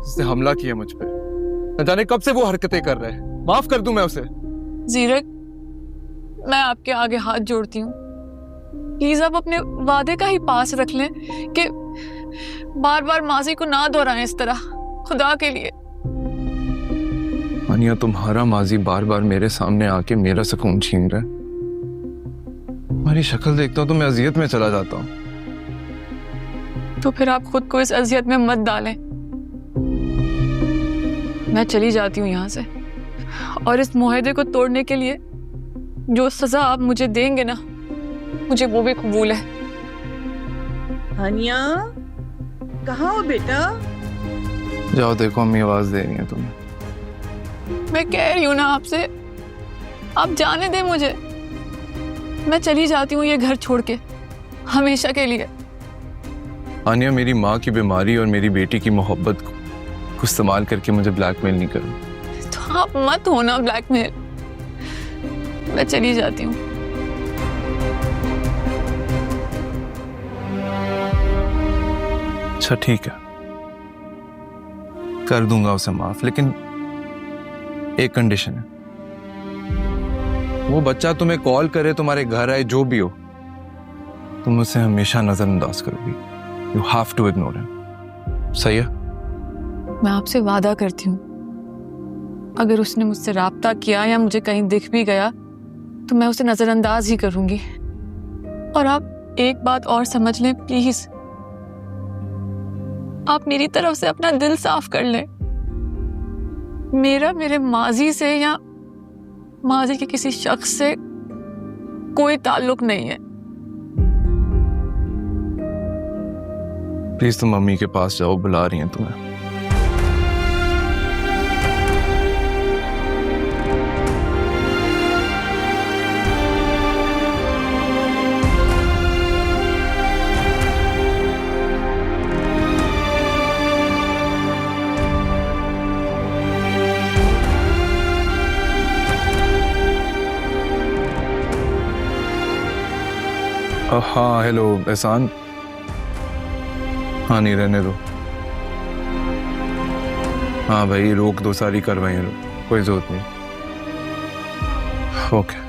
जिसने हमला किया मुझ पे। न जाने कब से वो हरकतें कर रहा है। माफ कर दूं मैं उसे? जीरक, मैं आपके आगे हाथ जोड़ती हूँ, प्लीज आप अपने वादे का ही पास रख लें कि बार बार माजी को ना दोहराएं इस तरह, खुदा के लिए। अनिया, तुम्हारा माजी बार बार मेरे सामने आके मेरा सुकून छीन रहा है। तुम्हारी शक्ल देखता हूं तो मैं अजियत में चला जाता हूं। तो फिर आप खुद को इस अजियत में मत डालें। मैं चली जाती हूँ यहाँ से, और इस मुआहदे को तोड़ने के लिए जो सजा आप मुझे देंगे ना, मुझे वो भी कबूल है। हानिया, कहाँ हो बेटा? जाओ देखो, अम्मी आवाज दे रही है तुम्हें। मैं कह रही हूँ ना आपसे, आप जाने दें मुझे। मैं चली जाती हूँ ये घर छोड़ के, हमेशा के लिए। आनिया, मेरी माँ की बीमारी और मेरी बेटी की मोहब्बत को इस्तेमाल करके मुझे ब्लैकमेल नहीं करो। तो आप मत होना ब्लैकमेल। मैं चली जाती हूँ। अच्छा ठीक है, कर दूंगा उसे माफ, लेकिन एक कंडीशन है। वो बच्चा तुम्हें कॉल करे, तुम्हारे घर आए, जो भी हो, तुम उसे हमेशा नजरअंदाज करोगी। You have to ignore him. सही है? मैं आपसे वादा करती हूँ, अगर उसने मुझसे राब्ता किया या मुझे कहीं दिख भी गया तो मैं उसे नजरअंदाज ही करूंगी। और आप एक बात और समझ लें प्लीज, आप मेरी तरफ से अपना दिल साफ कर लें। मेरा मेरे माजी से या माजी के किसी शख्स से कोई ताल्लुक नहीं है। प्लीज तुम मम्मी के पास जाओ, बुला रही हैं तुम्हें। हाँ हेलो एहसान। हाँ नहीं रहने दो। हाँ भाई रोक दो, सारी कार्रवाई रोक, कोई जरूरत नहीं। ओके।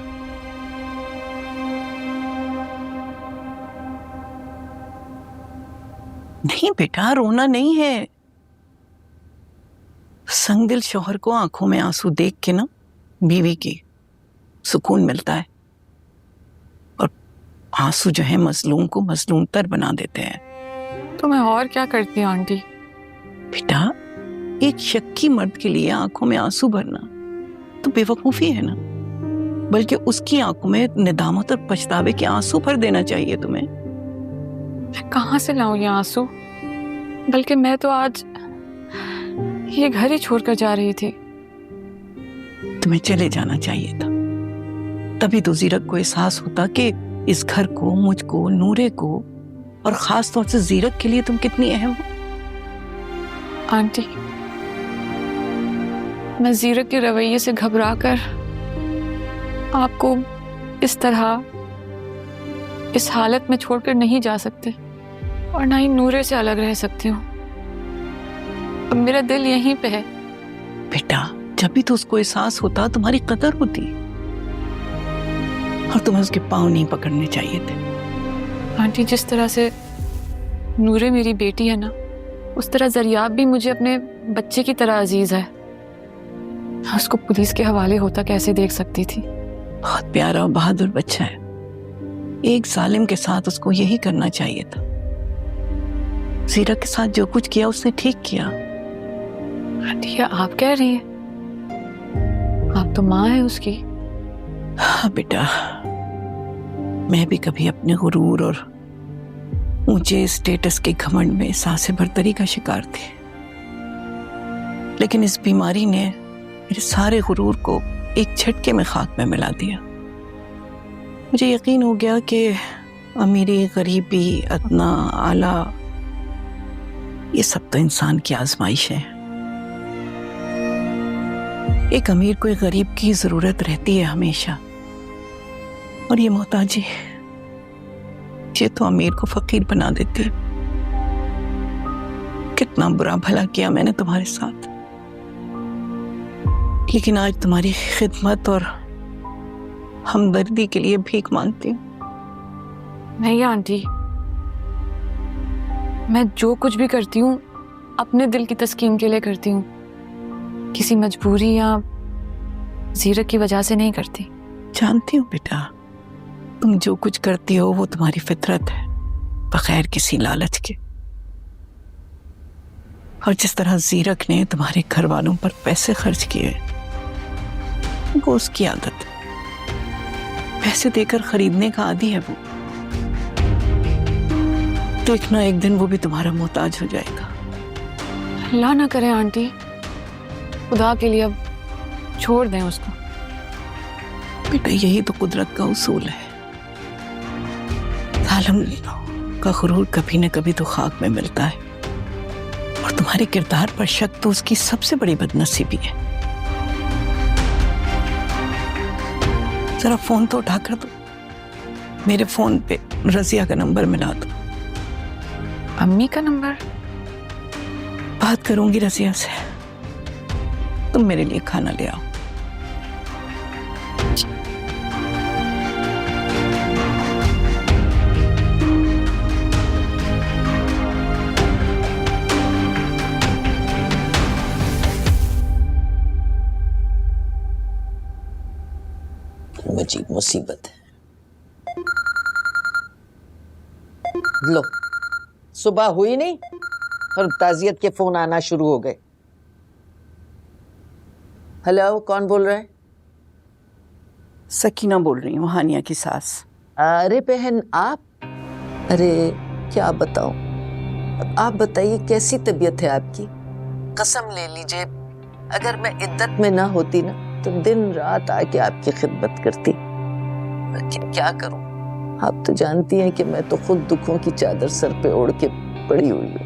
नहीं बेटा, रोना नहीं है। संगदिल शौहर को आंखों में आंसू देख के ना बीवी की सुकून मिलता है, और आंसू जो है मजलूम को मजलूम तर बना देते हैं। तो मैं और क्या करती हूँ आंटी? बेटा, एक शक्की मर्द के लिए आंखों में आंसू भरना तो बेवकूफी है ना, बल्कि उसकी आंखों में निदामत और पछतावे के आंसू भर देना चाहिए तुम्हें। मैं कहाँ से लाऊं ये आंसू? बल्कि मैं तो आज ये घर ही छोड़कर जा रही थी। तुम्हें चले जाना चाहिए था, तभी तो जीरक को एहसास होता कि इस घर को, मुझको, नूरे को और खास तौर से जीरक के लिए तुम कितनी अहम हो। आंटी, मैं जीरक के रवैये से घबराकर आपको इस तरह इस हालत में छोड़कर नहीं जा सकते, और ना ही नूरे से अलग रह सकती हूँ। अब मेरा दिल यहीं पे है। बेटा, जब भी तो उसको एहसास होता तुम्हारी कदर होती, और तुम्हें उसके पाँव नहीं पकड़ने चाहिए थे। आंटी, जिस तरह से नूरे मेरी बेटी है ना, उस तरह जरियाब भी मुझे अपने बच्चे की तरह अजीज है। उसको पुलिस के हवाले होता कैसे देख सकती थी। बहुत प्यारा और बहादुर बच्चा है। एक जालिम के साथ उसको यही करना चाहिए था। जीरक के साथ जो कुछ किया उसने ठीक किया। आंटी, आप कह रही हैं? आप तो माँ है उसकी। हाँ बेटा, मैं भी कभी अपने गुरूर और ऊंचे स्टेटस के घमंड में सांसें बरतरी का शिकार थी, लेकिन इस बीमारी ने मेरे सारे गुरूर को एक झटके में खाक में मिला दिया। मुझे यकीन हो गया कि अमीरी, गरीबी, अदना, आला, ये सब तो इंसान की आजमाइश है। एक अमीर को एक गरीब की जरूरत रहती है हमेशा, और ये मोहताजी, ये तो अमीर को फकीर बना देती है। कितना बुरा भला किया मैंने तुम्हारे साथ, लेकिन आज तुम्हारी खिदमत और हमदर्दी के लिए भीख मांगती हूँ। नहीं आंटी, मैं जो कुछ भी करती हूँ अपने दिल की तस्कीन के लिए करती हूँ, किसी मजबूरी या जीरक की वजह से नहीं करती। जानती हूँ बेटा, तुम जो कुछ करती हो वो तुम्हारी फितरत है, बगैर किसी लालच के। और जिस तरह जीरक ने तुम्हारे घर वालों पर पैसे खर्च किए, वो उसकी आदत है। पैसे देकर खरीदने का आदी है वो। देखना, एक दिन वो भी तुम्हारा मोहताज हो जाएगा। अल्लाह ना करे आंटी, खुदा के लिए अब छोड़ दें उसको। बेटा, यही तो कुदरत का उसूल है। जालिम का गुरूर कभी न कभी तो खाक में मिलता है, और तुम्हारे किरदार पर शक तो उसकी सबसे बड़ी बदनसीबी है। जरा फोन तो उठाकर दो, मेरे फोन पे रजिया का नंबर मिला दो। अम्मी का नंबर? बात करूंगी रजिया से, तुम मेरे लिए खाना ले आओ। अजीब मुसीबत है। लो, सुबह हुई नहीं और ताजियत के फोन आना शुरू हो गए। हेलो, कौन बोल रहे हैं? सकीना बोल रही हूँ, हानिया की सास। अरे बहन आप, अरे क्या बताऊं। आप बताइए कैसी तबीयत है आपकी? कसम ले लीजिए, अगर मैं इद्दत में ना होती ना तो दिन रात आके आपकी खिदमत करती, लेकिन क्या करूं। आप तो जानती हैं कि मैं तो खुद दुखों की चादर सर पे ओढ़ के पड़ी हुई हूँ।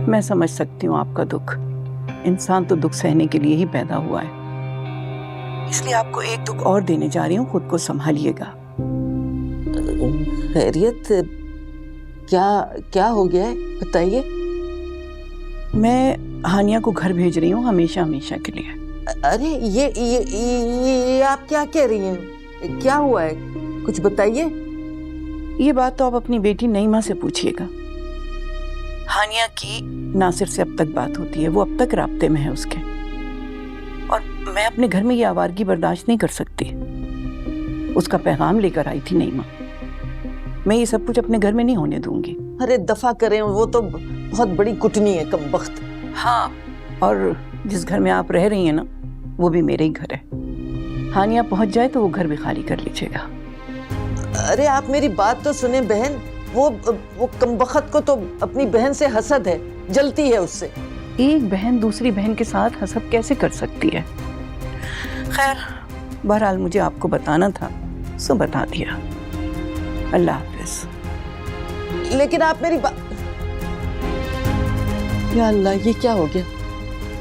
मैं समझ सकती हूँ आपका दुख। इंसान तो दुख सहने के लिए ही पैदा हुआ है, इसलिए आपको एक दुख और देने जा रही हूँ, खुद को संभालिएगा। खैरियत? क्या क्या हो गया है, बताइए। मैं हानिया को घर भेज रही हूँ हमेशा हमेशा के लिए। अरे ये आप क्या कह रही हैं? क्या हुआ है, कुछ बताइए। ये बात तो आप अपनी बेटी नईमा से पूछिएगा। हानिया की नासिर से अब तक बात होती है, वो अब तक राब्ते में है उसके, और मैं अपने घर में ये आवारगी बर्दाश्त नहीं कर सकती। उसका पैगाम लेकर आई थी नईमा। मैं ये सब कुछ अपने घर में नहीं होने दूंगी। अरे दफा करें, वो तो बहुत बड़ी कुटनी है, कमबख्त। हाँ, और जिस घर में आप रह रही हैं ना, वो भी मेरे ही घर है। हानिया पहुंच जाए तो वो घर भी खाली कर लीजिएगा। अरे आप मेरी बात तो सुने बहन, वो कमबख्त को तो अपनी बहन से हसद है, जलती है उससे। एक बहन दूसरी बहन के साथ हसद कैसे कर सकती है? खैर, बहरहाल मुझे आपको बताना था, सो बता दिया। अल्लाह हाफिज। लेकिन आप मेरी बात, या अल्लाह, ये क्या हो गया?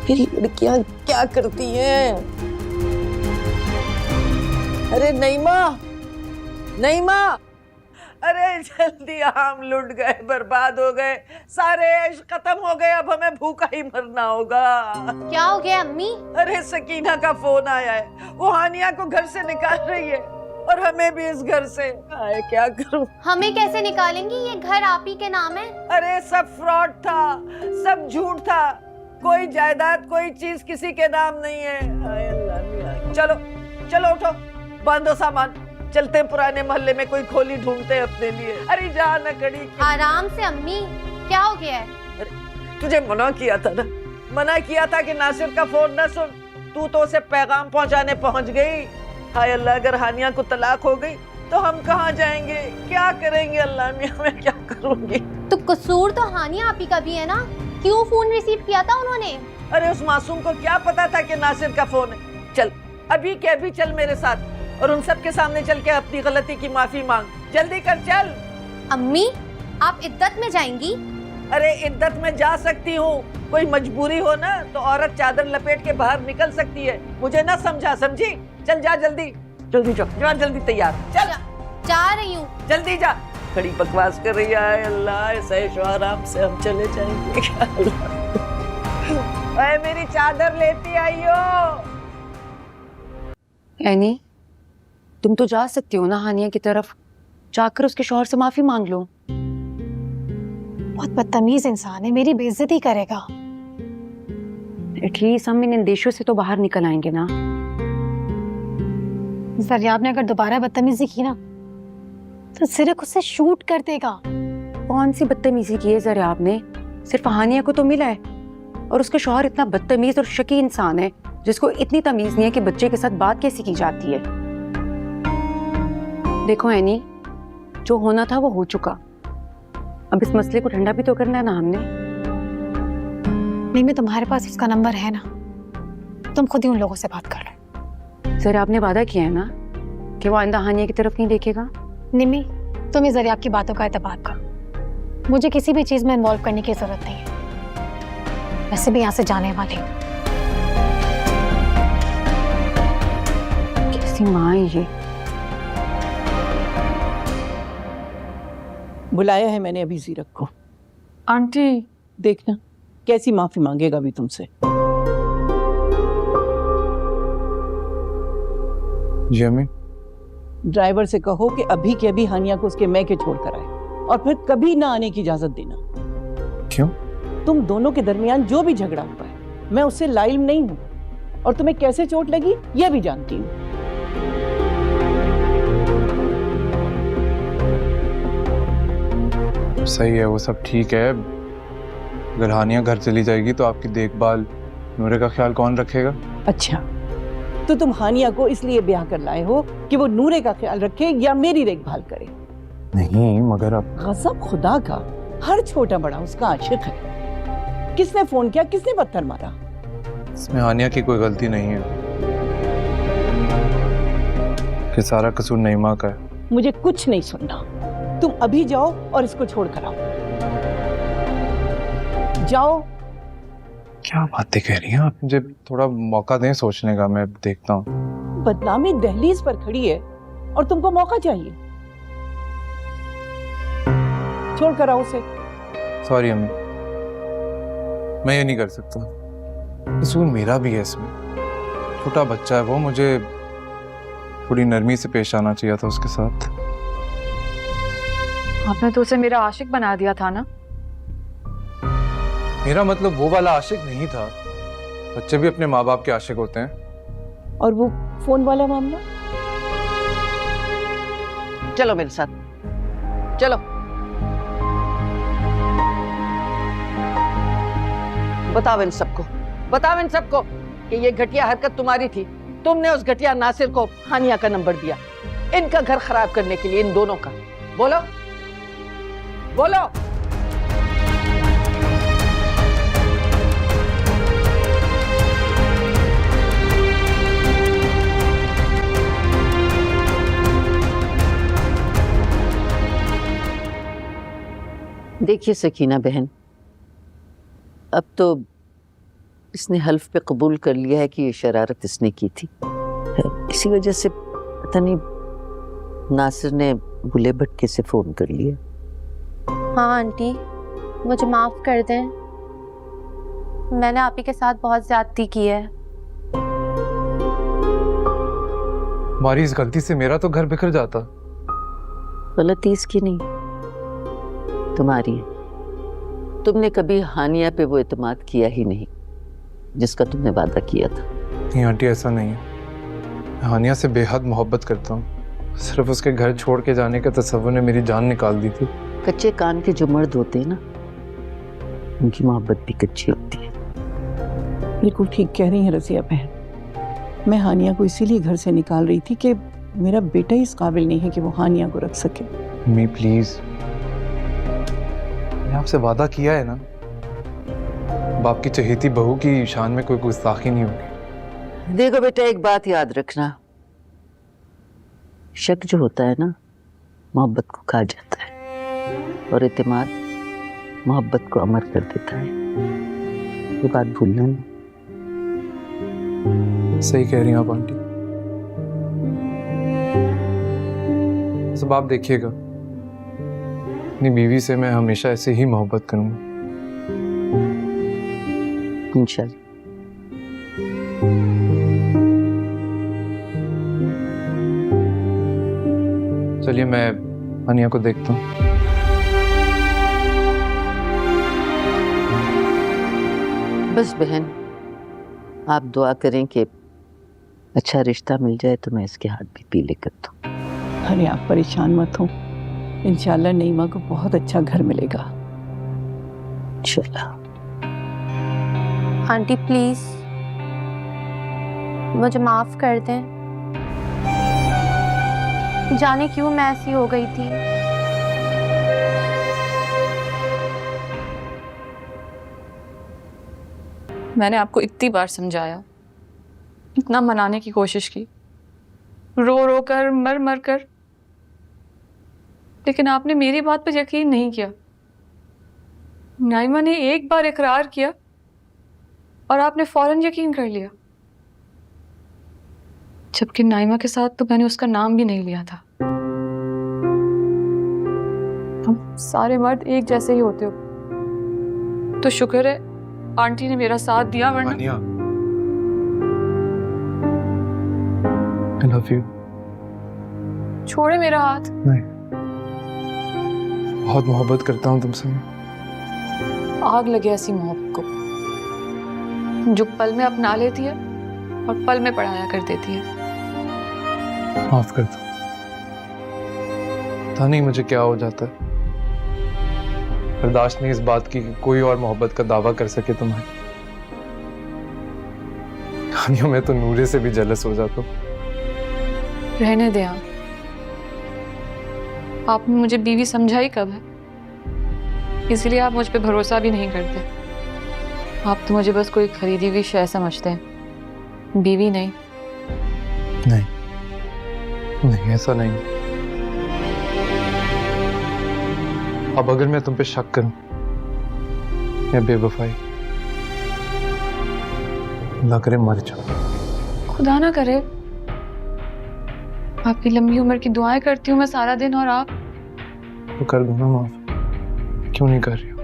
मेरी लड़कियां क्या करती हैं? अरे नईमा, नईमा, अरे जल्दी, हम लुट गए, बर्बाद हो गए, सारे ऐश खत्म हो गए, अब हमें भूखा ही मरना होगा। क्या हो गया अम्मी? अरे सकीना का फोन आया है, वो हानिया को घर से निकाल रही है और हमें भी इस घर से। आए, क्या करूं? हमें कैसे निकालेंगी? ये घर आप ही के नाम है। अरे सब फ्रॉड था, सब झूठ था, कोई जायदाद कोई चीज किसी के नाम नहीं है। आए अल्लाह, चलो चलो उठो, बांधो सामान, चलते हैं पुराने मोहल्ले में, कोई खोली ढूंढते हैं अपने लिए। अरे जा नकड़ी। आराम से अम्मी, क्या हो गया है? अरे तुझे मना किया था ना, मना किया था कि नासिर का फोन न सुन, तू तो उसे पैगाम पहुंचाने पहुंच गई। हाय अल्लाह, अगर हानिया को तलाक हो गई तो हम कहाँ जाएंगे, क्या करेंगे? अल्लाह मियां, मैं क्या करूंगी? तो कसूर तो हानिया आपी का भी है ना, क्यों फोन रिसीव किया था उन्होंने? अरे उस मासूम को क्या पता था कि नासिर का फोन है। चल अभी के अभी चल मेरे साथ, और उन सब के सामने चल के अपनी गलती की माफी मांग, जल्दी कर चल। अम्मी, आप इद्दत में जाएंगी? अरे इद्दत में जा सकती हूँ, कोई मजबूरी हो ना तो औरत चादर लपेट के बाहर निकल सकती है, मुझे ना समझा, समझी? चल जा जल्दी, जल्दी जा, जल्दी तैयार, चल। जा रही हूँ। जल्दी जा। बड़ी बकवास कर रही है। अल्लाह, ऐसे आराम से हम चले जाएंगे। अरे मेरी चादर लेती आइयो। एनी, तुम तो जा सकती हो ना हानिया की तरफ, जाकर उसके शौहर से माफी मांग लो। बहुत बदतमीज इंसान है, मेरी बेइज्जती करेगा। एटलीस्ट हम इन देशों से तो बाहर निकल आएंगे ना। जरियाब ने अगर दोबारा बदतमीजी की ना तो सिर्फ उससे शूट कर देगा। कौन सी बदतमीजी की है जरियाब ने? सिर्फ हानिया को तो मिला है, और उसका शौहर इतना बदतमीज और शकी इंसान है जिसको इतनी तमीज नहीं है कि बच्चे के साथ बात कैसे की जाती है। देखो एनी, जो होना था वो हो चुका, अब इस मसले को ठंडा भी तो करना है ना हमने। नहीं, मैं तुम्हारे पास उसका नंबर है ना, तुम खुद ही उन लोगों से बात कर लो। सर आपने वादा किया है ना कि वो आइंदा हानिया की तरफ नहीं देखेगा। निमी, तुम इस जरियाब की बातों का एतबार करो, मुझे किसी भी चीज में इन्वॉल्व करने की जरूरत नहीं है, वैसे भी यहाँ से जाने वाली हूँ। कैसी माँ है ये? बुलाया है मैंने अभी जीरक को। आंटी, देखना कैसी माफी मांगेगा अभी तुमसे। जी अम्मी। ड्राइवर से कहो कि अभी के अभी हानिया को उसके मैके छोड़ कर आए, और फिर कभी ना आने की इजाजत देना। क्यों? तुम दोनों के दरमियान जो भी झगड़ा हुआ है, मैं उससे लाइल नहीं हूँ, और तुम्हें कैसे चोट लगी यह भी जानती हूँ। सही है, वो सब ठीक है। अगर हानिया घर चली जाएगी तो आपकी देखभाल, नूरे का ख्याल कौन रखेगा? अच्छा, तो तुम हानिया को इसलिए ब्याह कर लाए हो कि वो नूरे का ख्याल रखे या मेरी देखभाल करे? नहीं, मगर अब गज़ब खुदा का, हर छोटा बड़ा उसका आशिक है। किसने फोन किया, किसने पत्थर मारा? इसमें हानिया की कोई गलती नहीं है, ये सारा कसूर नईमा का है। मुझे कुछ नहीं सुनना, तुम अभी जाओ और इसको छोड़ कर आओ। जाओ। क्या बातें कह रही हैं आप? मुझे थोड़ा मौका दें सोचने का, मैं देखता हूँ। बदनामी दहलीज पर खड़ी है और तुमको मौका चाहिए। छोड़ कर आओ उसे। सॉरी अम्मी, मैं ये नहीं कर सकता। कसूर मेरा भी है इसमें। छोटा बच्चा है वो, मुझे थोड़ी नरमी से पेश आना चाहिए था उसके साथ। आपने तो उसे मेरा आशिक बना दिया था ना। मेरा मतलब वो वाला आशिक नहीं था। बच्चे भी अपने माँ बाप के आशिक होते हैं। और वो फोन वाला मामला? चलो मेरे साथ, चलो। बताओ इन सबको कि ये घटिया हरकत तुम्हारी थी। तुमने उस घटिया नासिर को हानिया का नंबर दिया इनका घर खराब करने के लिए, इन दोनों का। बोलो बोलो। देखिए सकीना बहन, अब तो इसने हल्फ पे कबूल कर लिया है कि ये शरारत इसने की थी। इसी वजह से पता नहीं नासिर ने बुले भटके से फोन कर लिया। हाँ आंटी, मुझे माफ कर दें। मैंने आप ही के साथ बहुत ज्यादती की है। हमारी इस गलती से मेरा तो घर बिखर जाता। गलती इसकी नहीं, तुम्हारी है। तुमने कभी हानिया पे वो एतमाद किया ही नहीं जिसका तुमने वादा किया था। नहीं आंटी, ऐसा नहीं है। हानिया से बेहद मोहब्बत करता हूँ। सिर्फ उसके घर छोड़ के जाने का तसव्वुर ने मेरी जान निकाल दी थी। कच्चे कान के जो मर्द होते हैं ना, उनकी मोहब्बत भी कच्ची होती है। बिल्कुल ठीक कह रही है रजिया बहन। मैं हानिया को इसीलिए घर से निकाल रही थी कि मेरा बेटा ही इस काबिल नहीं है कि वो हानिया को रख सके। मी प्लीज, मैंने आपसे वादा किया है ना, बाप की चहेती बहू की शान में कोई गुस्ताखी नहीं होगी। देखो बेटा, एक बात याद रखना, शक जो होता है ना मोहब्बत को खा जाता है और एतमाद मोहब्बत को अमर कर देता है। ये बात भूलना नहीं। सही कह रही हैं आप आंटी। सब आप देखिएगा, अपनी बीवी से मैं हमेशा ऐसे ही मोहब्बत करूंगा इंशाल्लाह। चलिए मैं हानिया को देखता हूँ। बस बहन, आप दुआ करें कि अच्छा रिश्ता मिल जाए तो मैं इसके हाथ भी पीले कर दूं। अरे आप परेशान मत हो, इंशाल्लाह नईमा को बहुत अच्छा घर मिलेगा। इंशाल्लाह। आंटी प्लीज मुझे माफ कर दें। जाने क्यों मैं ऐसी हो गई थी। मैंने आपको इतनी बार समझाया, इतना मनाने की कोशिश की, रो रो कर, मर मर कर, लेकिन आपने मेरी बात पर यकीन नहीं किया। नाइमा ने एक बार इकरार किया और आपने फौरन यकीन कर लिया, जबकि नाइमा के साथ तो मैंने उसका नाम भी नहीं लिया था। हम सारे मर्द एक जैसे ही होते हो, तो शुक्र है आंटी ने मेरा साथ दिया, वरना हानिया, I love you। छोड़े मेरा हाथ। नहीं, बहुत मोहब्बत करता हूँ तुमसे। आग लगे ऐसी मोहब्बत को जो पल में अपना लेती है और पल में पढ़ाया कर देती है। माफ कर दो। पता नहीं मुझे क्या हो जाता है, बर्दाश्त नहीं इस बात की कि कोई और मोहब्बत का दावा कर सके तुम्हारी। कहानियों में तो नूरे से भी जेलस हो जाता हूँ। रहने दे आपने मुझे बीवी समझा ही कब है, इसलिए आप मुझ पे भरोसा भी नहीं करते। आप तो मुझे बस कोई खरीदी हुई शय समझते हैं, बीवी नहीं। नहीं नहीं, ऐसा नहीं। अब अगर मैं तुम पे शक करूं या बेवफाई, ना करे मर जाओ। खुदा ना करे। आपकी लंबी उम्र की दुआएं करती हूँ मैं सारा दिन, और आप तो कर दूंगा माफ। क्यों नहीं कर रही हो?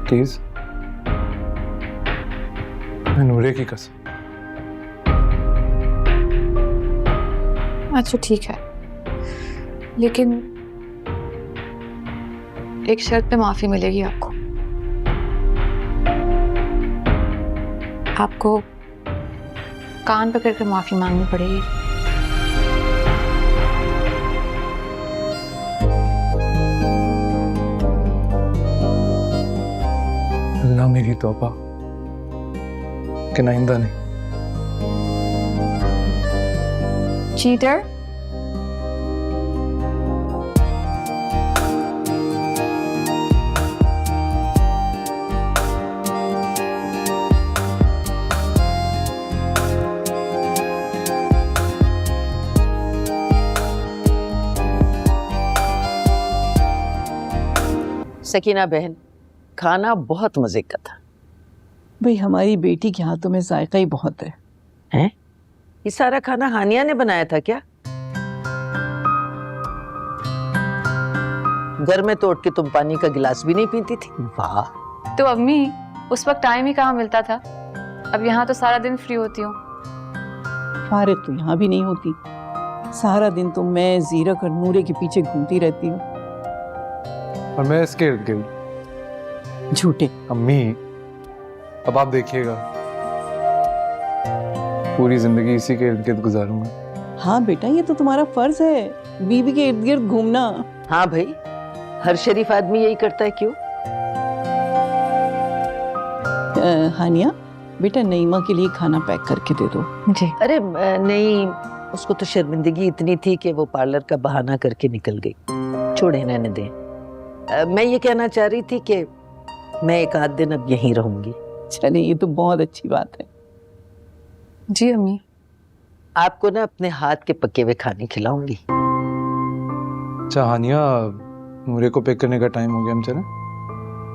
प्लीज, मैं नूरे की कसम। अच्छा ठीक है, लेकिन एक शर्त पे माफी मिलेगी आपको। आपको कान पकड़ कर माफी मांगनी पड़ेगी। अल्लाह मेरी तौबा कि आइंदा नहीं। चीटर, सकीना बहन, खाना बहुत मजे का था। भाई हमारी बेटी के हाथों में जायका ही बहुत है। हैं? ये सारा खाना हानिया ने बनाया था क्या? घर में तो उठ के तुम पानी का गिलास भी नहीं पीती थी। वाह। तो अम्मी उस वक्त टाइम ही कहाँ मिलता था, अब यहाँ तो सारा दिन फ्री होती हूँ। फारिग तो यहाँ भी नहीं होती, सारा दिन तो मैं जीरक और नूरे के पीछे घूमती रहती हूँ। और मैं इसके इर्द गिर्द। झूठे। अम्मी, अब आप देखिएगा, पूरी जिंदगी इसी के इर्द गिर्द गुजारूंगा। हाँ बेटा, ये तो तुम्हारा फर्ज है, बीवी के इर्द गिर्द घूमना। हाँ भाई, हर शरीफ आदमी यही करता है। क्यों? हानिया, बेटा नईमा के लिए खाना पैक करके दे दो। जी। अरे नहीं, उसको तो शर्मिंदगी इतनी थी कि वो पार्लर का बहाना करके निकल गई। छोड़े, रहने दें। मैं ये कहना चाह रही थी कि मैं एक आध दिन अब यहीं रहूंगी। चले, ये तो बहुत अच्छी बात है। जी अम्मी। आपको ना अपने हाथ के पके हुए खाने खिलाऊंगी। अच्छा हानिया, नूरे को पिक करने का टाइम हो गया, हम चलें?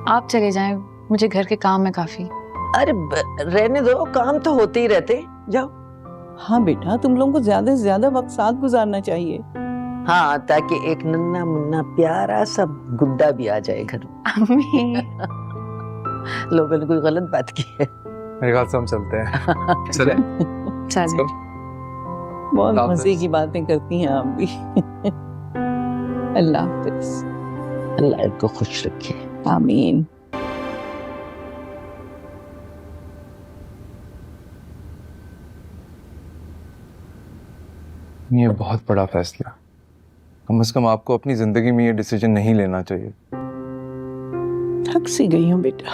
आप चले जाएं, मुझे घर के काम में काफी। अरे रहने दो, काम तो होते ही रहते, जाओ। हाँ बेटा, तुम लोगों को ज्यादा से ज्यादा वक्त साथ गुजारना चाहिए। हाँ, ताकि एक नन्ना मुन्ना प्यारा सा गुड्डा भी आ जाए घर में। अम्मी लोगों ने कोई गलत बात की है? मेरे ख्याल से हम चलते हैं। चलें? चलो। बहुत अल्लाह मजे हाफ़िज़। की बातें करती हैं आप भी। अल्लाह हाफ़िज़। अल्लाह इनको खुश रखे। आमीन। ये बहुत बड़ा फैसला, कम से कम आपको अपनी जिंदगी में ये डिसीजन नहीं लेना चाहिए। थक सी गई हूँ बेटा,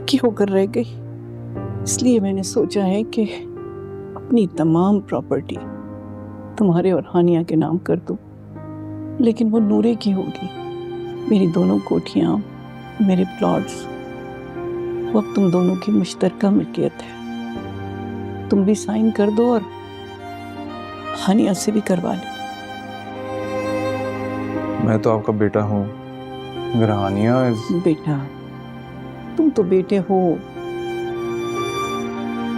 की होकर रह गई। इसलिए मैंने सोचा है कि अपनी तमाम प्रॉपर्टी तुम्हारे और हानिया के नाम कर दूं, लेकिन वो नूरे की होगी। मेरी दोनों कोठियाँ, मेरे प्लॉट्स, वो अब तुम दोनों की मुश्तरका मिल्कियत है। तुम भी साइन कर दो और हानिया से भी करवा लो। मैं तो आपका बेटा हूँ, अगर हानिया बेटा, तुम तो बेटे हो,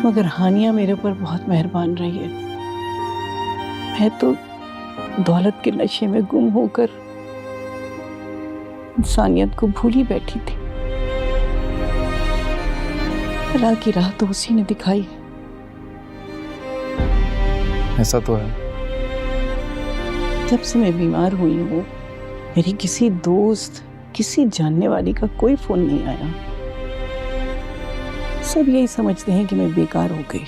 मगर हानिया मेरे ऊपर बहुत मेहरबान रही है। मैं तो दौलत के नशे में गुम होकर इंसानियत को भूल ही बैठी थी। अल्लाह की राह तो उसी ने दिखाई। ऐसा तो है। जब से मैं बीमार हुई हूँ, मेरी किसी दोस्त, किसी जानने वाली का कोई फोन नहीं आया। सब यही समझते हैं कि मैं बेकार हो गई,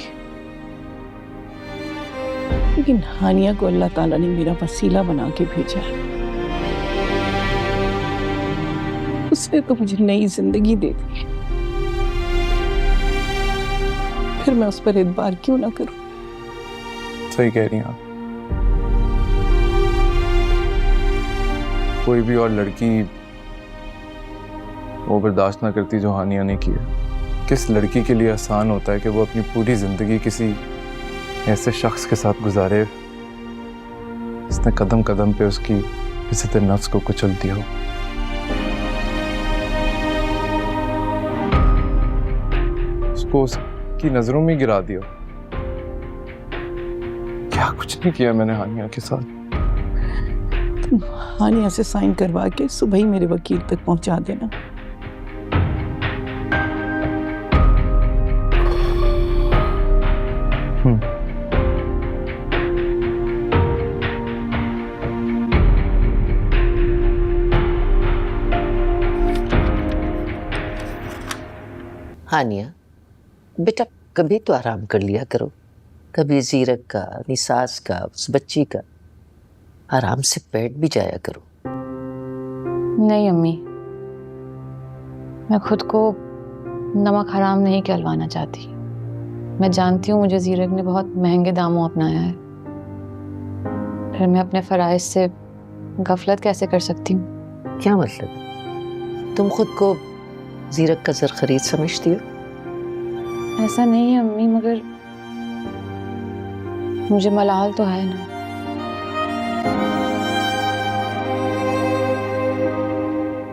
लेकिन हानिया को अल्लाह ताला ने मेरा वसीला बना के भेजा। उसने तो मुझे नई जिंदगी दे दी, फिर मैं उस पर एतबार क्यों ना करूं। सही कह रही हैं आप। कोई भी और लड़की वो बर्दाश्त ना करती जो हानिया ने किया। किस लड़की के लिए आसान होता है कि वो अपनी पूरी जिंदगी किसी ऐसे शख्स के साथ गुजारे जिसने कदम कदम पे उसकी इज्जत नफ्स को कुचल दिया हो। उसको उसकी नजरों में गिरा दिया। क्या कुछ नहीं किया मैंने हानिया के साथ। हानिया से साइन करवा के सुबह ही मेरे वकील तक पहुंचा देना। हानिया बेटा, कभी तो आराम कर लिया करो, कभी जीरक का, निसास का, उस बच्ची का, आराम से बैठ भी जाया करो। नहीं अम्मी, मैं खुद को नमक हराम नहीं कहलवाना चाहती। मैं जानती हूँ मुझे जीरक ने बहुत महंगे दामों अपनाया है, फिर मैं अपने फराइज से गफलत कैसे कर सकती हूँ? क्या मतलब? तुम खुद को जीरक का जर खरीद समझती हो? ऐसा नहीं है अम्मी, मगर मुझे मलाल तो है ना।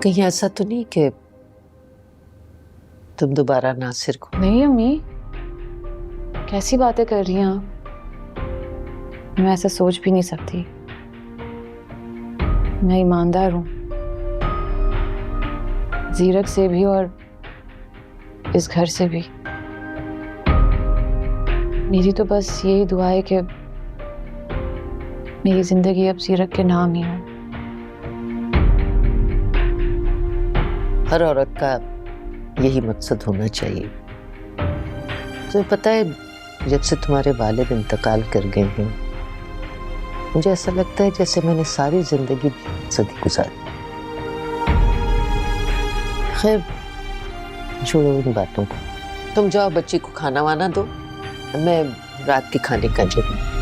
कहीं ऐसा तो नहीं कि तुम दोबारा नासिर को? नहीं अम्मी, कैसी बातें कर रही हैं आप? मैं ऐसा सोच भी नहीं सकती। मैं ईमानदार हूँ, जीरक से भी और इस घर से भी। मेरी तो बस यही दुआ है कि मेरी जिंदगी अब जीरक के नाम ही हो। हर औरत का यही मकसद होना चाहिए। तो पता है, जब से तुम्हारे वालिद इंतकाल कर गए हैं, मुझे ऐसा लगता है जैसे मैंने सारी जिंदगी सदी गुजारी। खैर, छोड़ो उन बातों को। तुम जाओ, बच्ची को खाना वाना दो, मैं रात के खाने का जरूर।